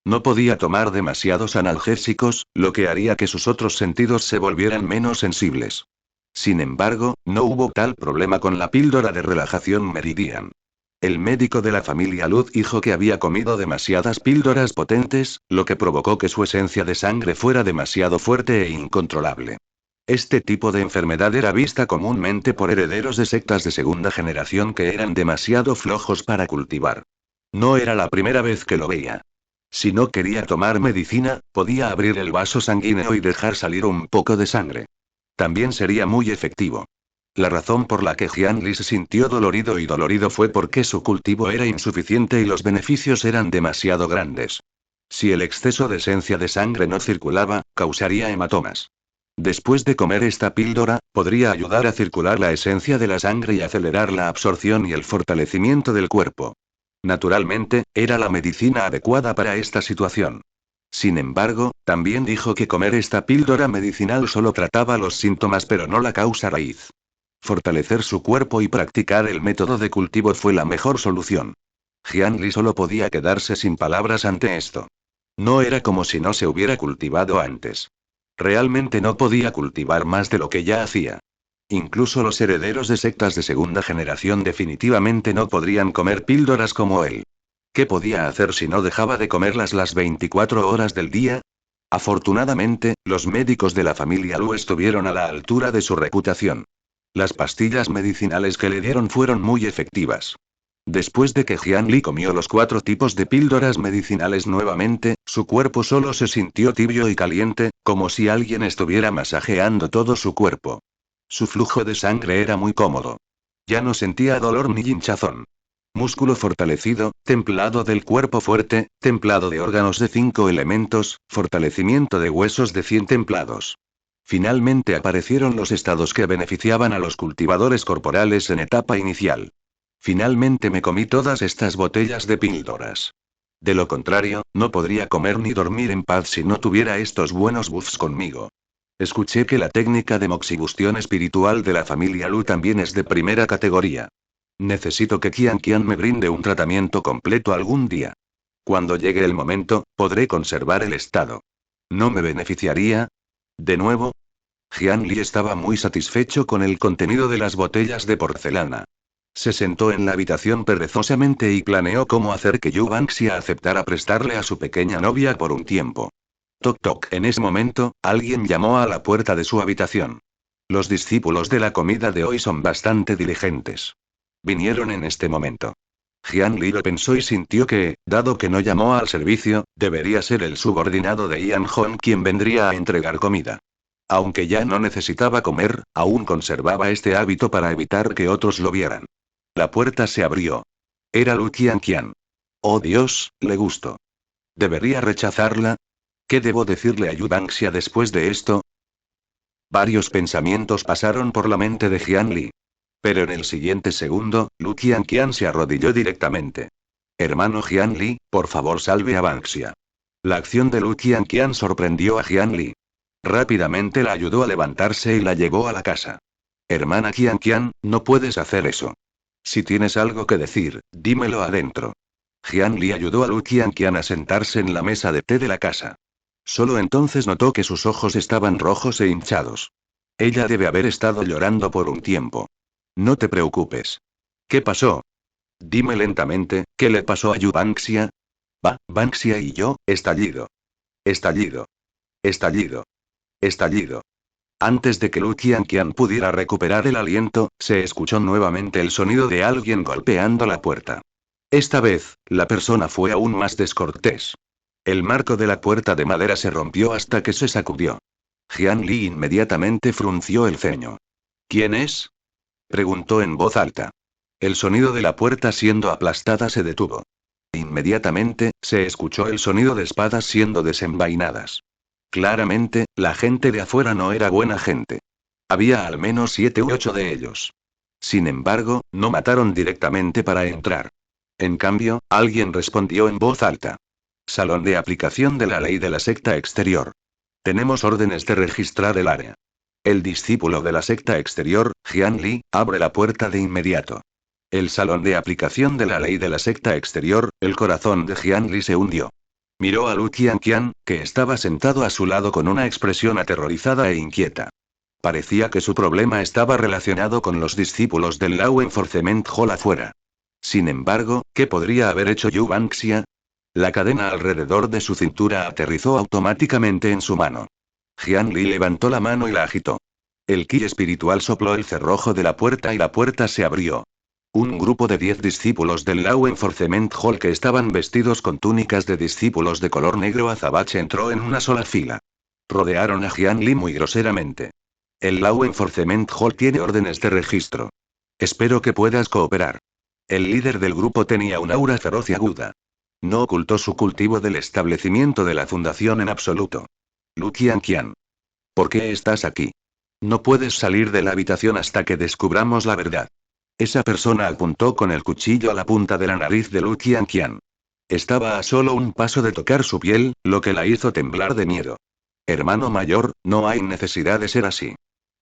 No podía tomar demasiados analgésicos, lo que haría que sus otros sentidos se volvieran menos sensibles. Sin embargo, no hubo tal problema con la píldora de relajación Meridian. El médico de la familia Luz dijo que había comido demasiadas píldoras potentes, lo que provocó que su esencia de sangre fuera demasiado fuerte e incontrolable. Este tipo de enfermedad era vista comúnmente por herederos de sectas de segunda generación que eran demasiado flojos para cultivar. No era la primera vez que lo veía. Si no quería tomar medicina, podía abrir el vaso sanguíneo y dejar salir un poco de sangre. También sería muy efectivo. La razón por la que Jian Li se sintió dolorido fue porque su cultivo era insuficiente y los beneficios eran demasiado grandes. Si el exceso de esencia de sangre no circulaba, causaría hematomas. Después de comer esta píldora, podría ayudar a circular la esencia de la sangre y acelerar la absorción y el fortalecimiento del cuerpo. Naturalmente, era la medicina adecuada para esta situación. Sin embargo, también dijo que comer esta píldora medicinal solo trataba los síntomas pero no la causa raíz. Fortalecer su cuerpo y practicar el método de cultivo fue la mejor solución. Jian Li solo podía quedarse sin palabras ante esto. No era como si no se hubiera cultivado antes. Realmente no podía cultivar más de lo que ya hacía. Incluso los herederos de sectas de segunda generación definitivamente no podrían comer píldoras como él. ¿Qué podía hacer si no dejaba de comerlas las 24 horas del día? Afortunadamente, los médicos de la familia Lu estuvieron a la altura de su reputación. Las pastillas medicinales que le dieron fueron muy efectivas. Después de que Jian Li comió los 4 tipos de píldoras medicinales nuevamente, su cuerpo solo se sintió tibio y caliente, como si alguien estuviera masajeando todo su cuerpo. Su flujo de sangre era muy cómodo. Ya no sentía dolor ni hinchazón. Músculo fortalecido, templado del cuerpo fuerte, templado de órganos de 5 elementos, fortalecimiento de huesos de 100 templados. Finalmente aparecieron los estados que beneficiaban a los cultivadores corporales en etapa inicial. Finalmente me comí todas estas botellas de píldoras. De lo contrario, no podría comer ni dormir en paz si no tuviera estos buenos buffs conmigo. Escuché que la técnica de moxibustión espiritual de la familia Lu también es de primera categoría. Necesito que Qian me brinde un tratamiento completo algún día. Cuando llegue el momento, podré conservar el estado. ¿No me beneficiaría? ¿De nuevo? Jian Li estaba muy satisfecho con el contenido de las botellas de porcelana. Se sentó en la habitación perezosamente y planeó cómo hacer que Yu Bangxia aceptara prestarle a su pequeña novia por un tiempo. Toc toc. En ese momento, alguien llamó a la puerta de su habitación. Los discípulos de la comida de hoy son bastante diligentes. Vinieron en este momento. Jian Li lo pensó y sintió que, dado que no llamó al servicio, debería ser el subordinado de Ian Hong quien vendría a entregar comida. Aunque ya no necesitaba comer, aún conservaba este hábito para evitar que otros lo vieran. La puerta se abrió. Era Lu Qianqian. Oh Dios, le gustó. ¿Debería rechazarla? ¿Qué debo decirle a Yu Bangxia después de esto? Varios pensamientos pasaron por la mente de Jian Li. Pero en el siguiente segundo, Lu Qianqian se arrodilló directamente. Hermano Jian Li, por favor salve a Bangxia. La acción de Lu Qianqian sorprendió a Jian Li. Rápidamente la ayudó a levantarse y la llevó a la casa. Hermana Qianqian, no puedes hacer eso. Si tienes algo que decir, dímelo adentro. Jian Li ayudó a Lu Qianqian a sentarse en la mesa de té de la casa. Solo entonces notó que sus ojos estaban rojos e hinchados. Ella debe haber estado llorando por un tiempo. No te preocupes. ¿Qué pasó? Dime lentamente, ¿qué le pasó a Yu Bangxia? Bangxia y yo, estallido. Estallido. Estallido. Estallido. Antes de que Lu Qianqian pudiera recuperar el aliento, se escuchó nuevamente el sonido de alguien golpeando la puerta. Esta vez, la persona fue aún más descortés. El marco de la puerta de madera se rompió hasta que se sacudió. Jian Li inmediatamente frunció el ceño. ¿Quién es? Preguntó en voz alta. El sonido de la puerta siendo aplastada se detuvo. Inmediatamente, se escuchó el sonido de espadas siendo desenvainadas. Claramente, la gente de afuera no era buena gente. Había al menos 7 u 8 de ellos. Sin embargo, no mataron directamente para entrar. En cambio, alguien respondió en voz alta. Salón de aplicación de la ley de la secta exterior. Tenemos órdenes de registrar el área. El discípulo de la secta exterior, Jian Li, abre la puerta de inmediato. El salón de aplicación de la ley de la secta exterior, el corazón de Jian Li se hundió. Miró a Lu Qianqian, que estaba sentado a su lado con una expresión aterrorizada e inquieta. Parecía que su problema estaba relacionado con los discípulos del Law Enforcement Hall afuera. Sin embargo, ¿qué podría haber hecho Yu Bangxia? La cadena alrededor de su cintura aterrizó automáticamente en su mano. Jian Li levantó la mano y la agitó. El ki espiritual sopló el cerrojo de la puerta y la puerta se abrió. Un grupo de 10 discípulos del Law Enforcement Hall que estaban vestidos con túnicas de discípulos de color negro azabache entró en una sola fila. Rodearon a Jian Li muy groseramente. El Law Enforcement Hall tiene órdenes de registro. Espero que puedas cooperar. El líder del grupo tenía un aura feroz y aguda. No ocultó su cultivo del establecimiento de la fundación en absoluto. Lu Qianqian. ¿Por qué estás aquí? No puedes salir de la habitación hasta que descubramos la verdad. Esa persona apuntó con el cuchillo a la punta de la nariz de Lu Qianqian. Estaba a solo un paso de tocar su piel, lo que la hizo temblar de miedo. Hermano mayor, no hay necesidad de ser así.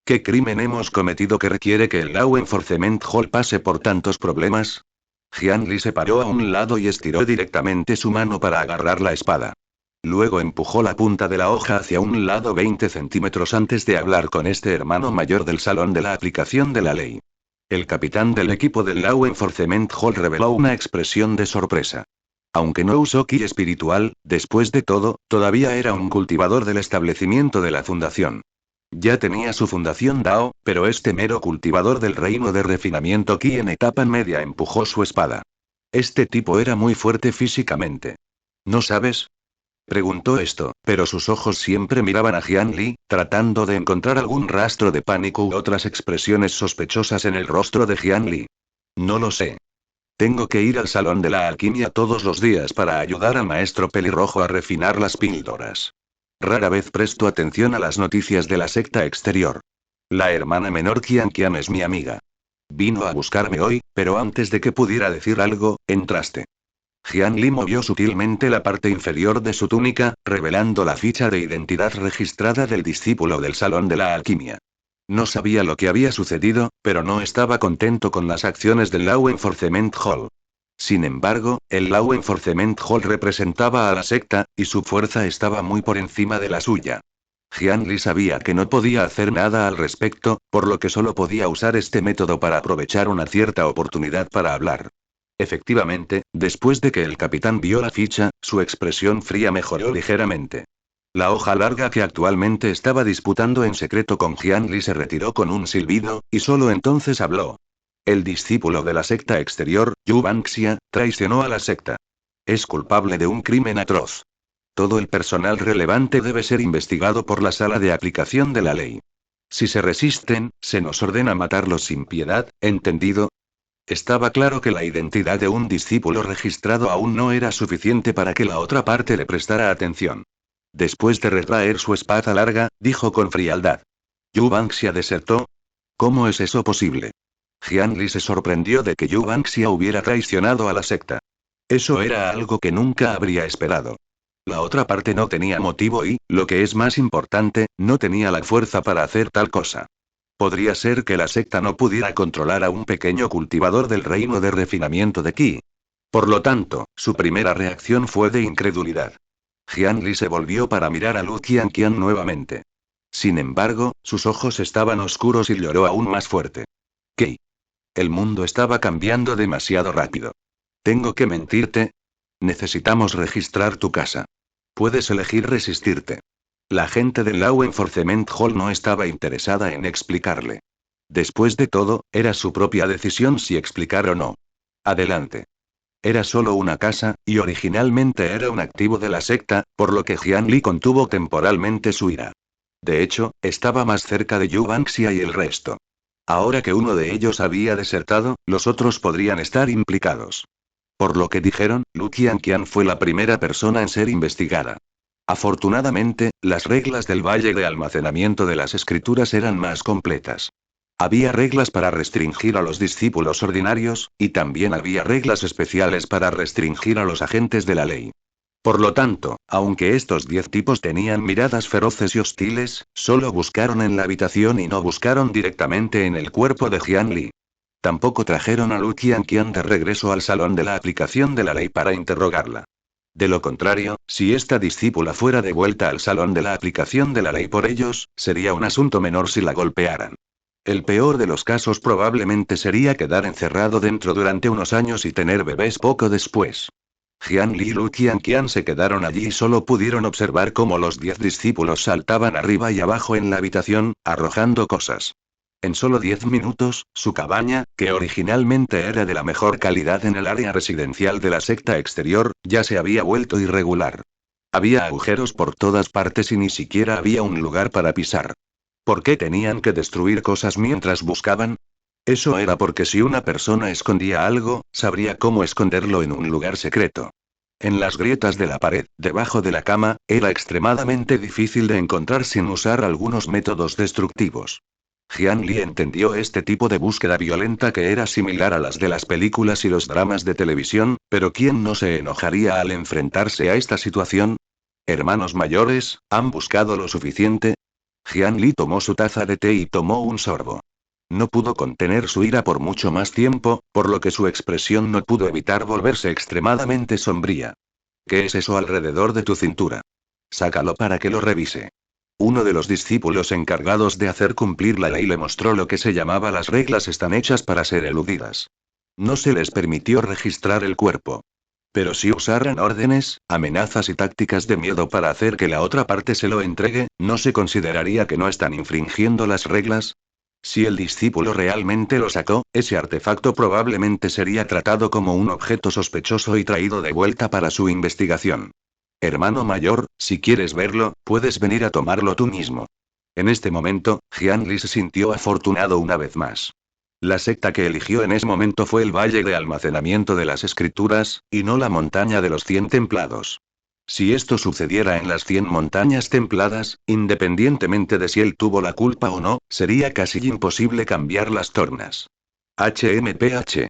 ¿Qué crimen hemos cometido que requiere que el Law Enforcement Hall pase por tantos problemas? Jian Li se paró a un lado y estiró directamente su mano para agarrar la espada. Luego empujó la punta de la hoja hacia un lado 20 centímetros antes de hablar con este hermano mayor del salón de la aplicación de la ley. El capitán del equipo del Law Enforcement Hall reveló una expresión de sorpresa. Aunque no usó ki espiritual, después de todo, todavía era un cultivador del establecimiento de la fundación. Ya tenía su fundación Dao, pero este mero cultivador del reino de refinamiento ki en etapa media empujó su espada. Este tipo era muy fuerte físicamente. ¿No sabes? Preguntó esto, pero sus ojos siempre miraban a Jian Li, tratando de encontrar algún rastro de pánico u otras expresiones sospechosas en el rostro de Jian Li. No lo sé. Tengo que ir al salón de la alquimia todos los días para ayudar al maestro pelirrojo a refinar las píldoras. Rara vez presto atención a las noticias de la secta exterior. La hermana menor Qianqian es mi amiga. Vino a buscarme hoy, pero antes de que pudiera decir algo, entraste. Jian Li movió sutilmente la parte inferior de su túnica, revelando la ficha de identidad registrada del discípulo del salón de la alquimia. No sabía lo que había sucedido, pero no estaba contento con las acciones del Law Enforcement Hall. Sin embargo, el Law Enforcement Hall representaba a la secta, y su fuerza estaba muy por encima de la suya. Jian Li sabía que no podía hacer nada al respecto, por lo que solo podía usar este método para aprovechar una cierta oportunidad para hablar. Efectivamente, después de que el capitán vio la ficha, su expresión fría mejoró ligeramente. La hoja larga que actualmente estaba disputando en secreto con Jian Li se retiró con un silbido, y solo entonces habló. El discípulo de la secta exterior, Yu Bangxia, traicionó a la secta. Es culpable de un crimen atroz. Todo el personal relevante debe ser investigado por la sala de aplicación de la ley. Si se resisten, se nos ordena matarlos sin piedad, ¿entendido? Estaba claro que la identidad de un discípulo registrado aún no era suficiente para que la otra parte le prestara atención. Después de retraer su espada larga, dijo con frialdad. ¿Yu Bangxia desertó? ¿Cómo es eso posible? Jian Li se sorprendió de que Yu Bangxia hubiera traicionado a la secta. Eso era algo que nunca habría esperado. La otra parte no tenía motivo y, lo que es más importante, no tenía la fuerza para hacer tal cosa. Podría ser que la secta no pudiera controlar a un pequeño cultivador del reino de refinamiento de Qi. Por lo tanto, su primera reacción fue de incredulidad. Jian Li se volvió para mirar a Lu Qianqian nuevamente. Sin embargo, sus ojos estaban oscuros y lloró aún más fuerte. ¿Qué? El mundo estaba cambiando demasiado rápido. ¿Tengo que mentirte? Necesitamos registrar tu casa. Puedes elegir resistirte. La gente del Law Enforcement Hall no estaba interesada en explicarle. Después de todo, era su propia decisión si explicar o no. Adelante. Era solo una casa, y originalmente era un activo de la secta, por lo que Jian Li contuvo temporalmente su ira. De hecho, estaba más cerca de Yu Bangxia y el resto. Ahora que uno de ellos había desertado, los otros podrían estar implicados. Por lo que dijeron, Lu Qianqian fue la primera persona en ser investigada. Afortunadamente, las reglas del Valle de Almacenamiento de las Escrituras eran más completas. Había reglas para restringir a los discípulos ordinarios, y también había reglas especiales para restringir a los agentes de la ley. Por lo tanto, aunque estos 10 tipos tenían miradas feroces y hostiles, solo buscaron en la habitación y no buscaron directamente en el cuerpo de Jian Li. Tampoco trajeron a Lu Qianqian de regreso al salón de la aplicación de la ley para interrogarla. De lo contrario, si esta discípula fuera devuelta al salón de la aplicación de la ley por ellos, sería un asunto menor si la golpearan. El peor de los casos probablemente sería quedar encerrado dentro durante unos años y tener bebés poco después. Jian Li y Lu Qianqian se quedaron allí y solo pudieron observar cómo los 10 discípulos saltaban arriba y abajo en la habitación, arrojando cosas. En solo 10 minutos, su cabaña, que originalmente era de la mejor calidad en el área residencial de la secta exterior, ya se había vuelto irregular. Había agujeros por todas partes y ni siquiera había un lugar para pisar. ¿Por qué tenían que destruir cosas mientras buscaban? Eso era porque si una persona escondía algo, sabría cómo esconderlo en un lugar secreto. En las grietas de la pared, debajo de la cama, era extremadamente difícil de encontrar sin usar algunos métodos destructivos. Jian Li entendió este tipo de búsqueda violenta que era similar a las de las películas y los dramas de televisión, pero ¿quién no se enojaría al enfrentarse a esta situación? Hermanos mayores, ¿han buscado lo suficiente? Jian Li tomó su taza de té y tomó un sorbo. No pudo contener su ira por mucho más tiempo, por lo que su expresión no pudo evitar volverse extremadamente sombría. ¿Qué es eso alrededor de tu cintura? Sácalo para que lo revise. Uno de los discípulos encargados de hacer cumplir la ley le mostró lo que se llamaba las reglas están hechas para ser eludidas. No se les permitió registrar el cuerpo. Pero si usaran órdenes, amenazas y tácticas de miedo para hacer que la otra parte se lo entregue, ¿no se consideraría que no están infringiendo las reglas? Si el discípulo realmente lo sacó, ese artefacto probablemente sería tratado como un objeto sospechoso y traído de vuelta para su investigación. Hermano mayor, si quieres verlo, puedes venir a tomarlo tú mismo. En este momento, Jian Li se sintió afortunado una vez más. La secta que eligió en ese momento fue el Valle de Almacenamiento de las Escrituras, y no la Montaña de los 100 Templados. Si esto sucediera en las 100 montañas templadas, independientemente de si él tuvo la culpa o no, sería casi imposible cambiar las tornas. HMPH.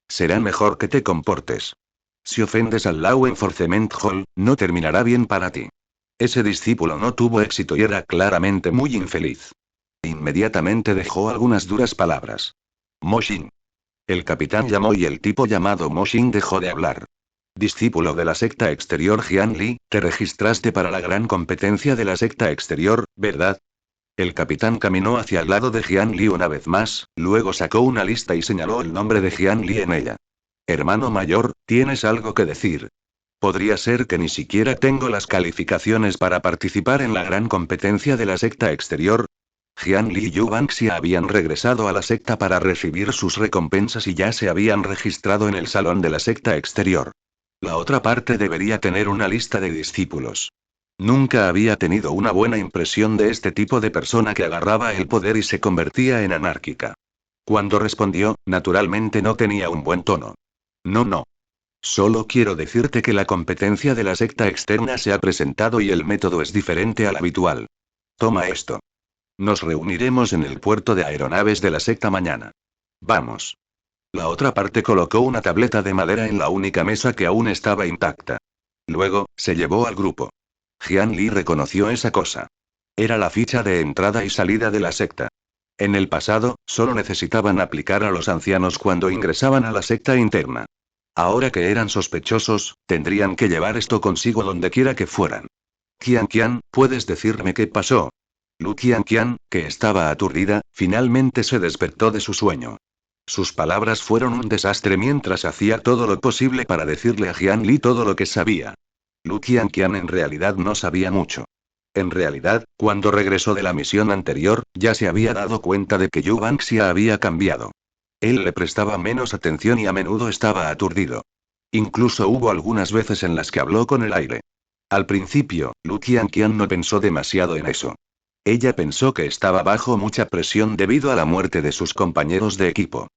Será mejor que te comportes. Si ofendes al Law Enforcement Hall, no terminará bien para ti. Ese discípulo no tuvo éxito y era claramente muy infeliz. Inmediatamente dejó algunas duras palabras. Moshin. El capitán llamó y el tipo llamado Moshin dejó de hablar. Discípulo de la secta exterior Jian Li, te registraste para la gran competencia de la secta exterior, ¿verdad? El capitán caminó hacia el lado de Jian Li una vez más, luego sacó una lista y señaló el nombre de Jian Li en ella. Hermano mayor, ¿tienes algo que decir? Podría ser que ni siquiera tengo las calificaciones para participar en la gran competencia de la secta exterior. Jian Li y Yu Bangxia habían regresado a la secta para recibir sus recompensas y ya se habían registrado en el salón de la secta exterior. La otra parte debería tener una lista de discípulos. Nunca había tenido una buena impresión de este tipo de persona que agarraba el poder y se convertía en anárquica. Cuando respondió, naturalmente no tenía un buen tono. No, no. Solo quiero decirte que la competencia de la secta externa se ha presentado y el método es diferente al habitual. Toma esto. Nos reuniremos en el puerto de aeronaves de la secta mañana. Vamos. La otra parte colocó una tableta de madera en la única mesa que aún estaba intacta. Luego, se llevó al grupo. Jian Li reconoció esa cosa. Era la ficha de entrada y salida de la secta. En el pasado, solo necesitaban aplicar a los ancianos cuando ingresaban a la secta interna. Ahora que eran sospechosos, tendrían que llevar esto consigo donde quiera que fueran. Qian, ¿puedes decirme qué pasó? Lu Qian, que estaba aturdida, finalmente se despertó de su sueño. Sus palabras fueron un desastre mientras hacía todo lo posible para decirle a Jian Li todo lo que sabía. Lu Qian en realidad no sabía mucho. En realidad, cuando regresó de la misión anterior, ya se había dado cuenta de que Yu Bangxia había cambiado. Él le prestaba menos atención y a menudo estaba aturdido. Incluso hubo algunas veces en las que habló con el aire. Al principio, Lu Qian no pensó demasiado en eso. Ella pensó que estaba bajo mucha presión debido a la muerte de sus compañeros de equipo.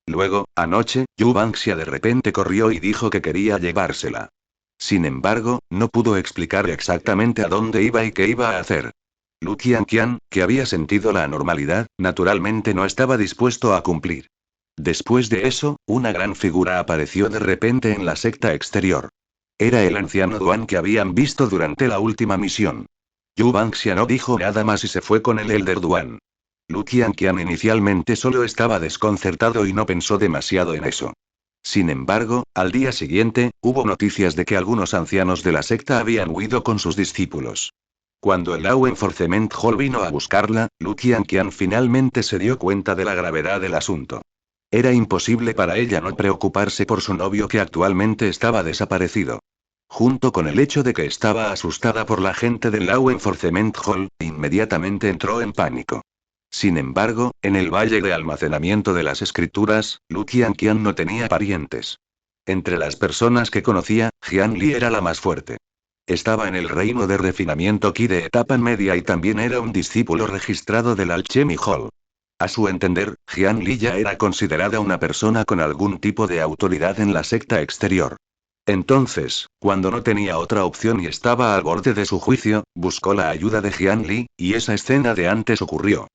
Luego, anoche, Yu Bangxia de repente corrió y dijo que quería llevársela. Sin embargo, no pudo explicar exactamente a dónde iba y qué iba a hacer. Lu Qian, que había sentido la anormalidad, naturalmente no estaba dispuesto a cumplir. Después de eso, una gran figura apareció de repente en la secta exterior. Era el anciano Duan que habían visto durante la última misión. Yu Bangxia no dijo nada más y se fue con el Elder Duan. Lu Qian inicialmente solo estaba desconcertado y no pensó demasiado en eso. Sin embargo, al día siguiente, hubo noticias de que algunos ancianos de la secta habían huido con sus discípulos. Cuando el Law Enforcement Hall vino a buscarla, Lu Qian finalmente se dio cuenta de la gravedad del asunto. Era imposible para ella no preocuparse por su novio que actualmente estaba desaparecido. Junto con el hecho de que estaba asustada por la gente del Law Enforcement Hall, inmediatamente entró en pánico. Sin embargo, en el valle de almacenamiento de las escrituras, Lu Qian no tenía parientes. Entre las personas que conocía, Jian Li era la más fuerte. Estaba en el reino de refinamiento Qi de etapa media y también era un discípulo registrado del Alchemy Hall. A su entender, Jian Li ya era considerada una persona con algún tipo de autoridad en la secta exterior. Entonces, cuando no tenía otra opción y estaba al borde de su juicio, buscó la ayuda de Jian Li, y esa escena de antes ocurrió.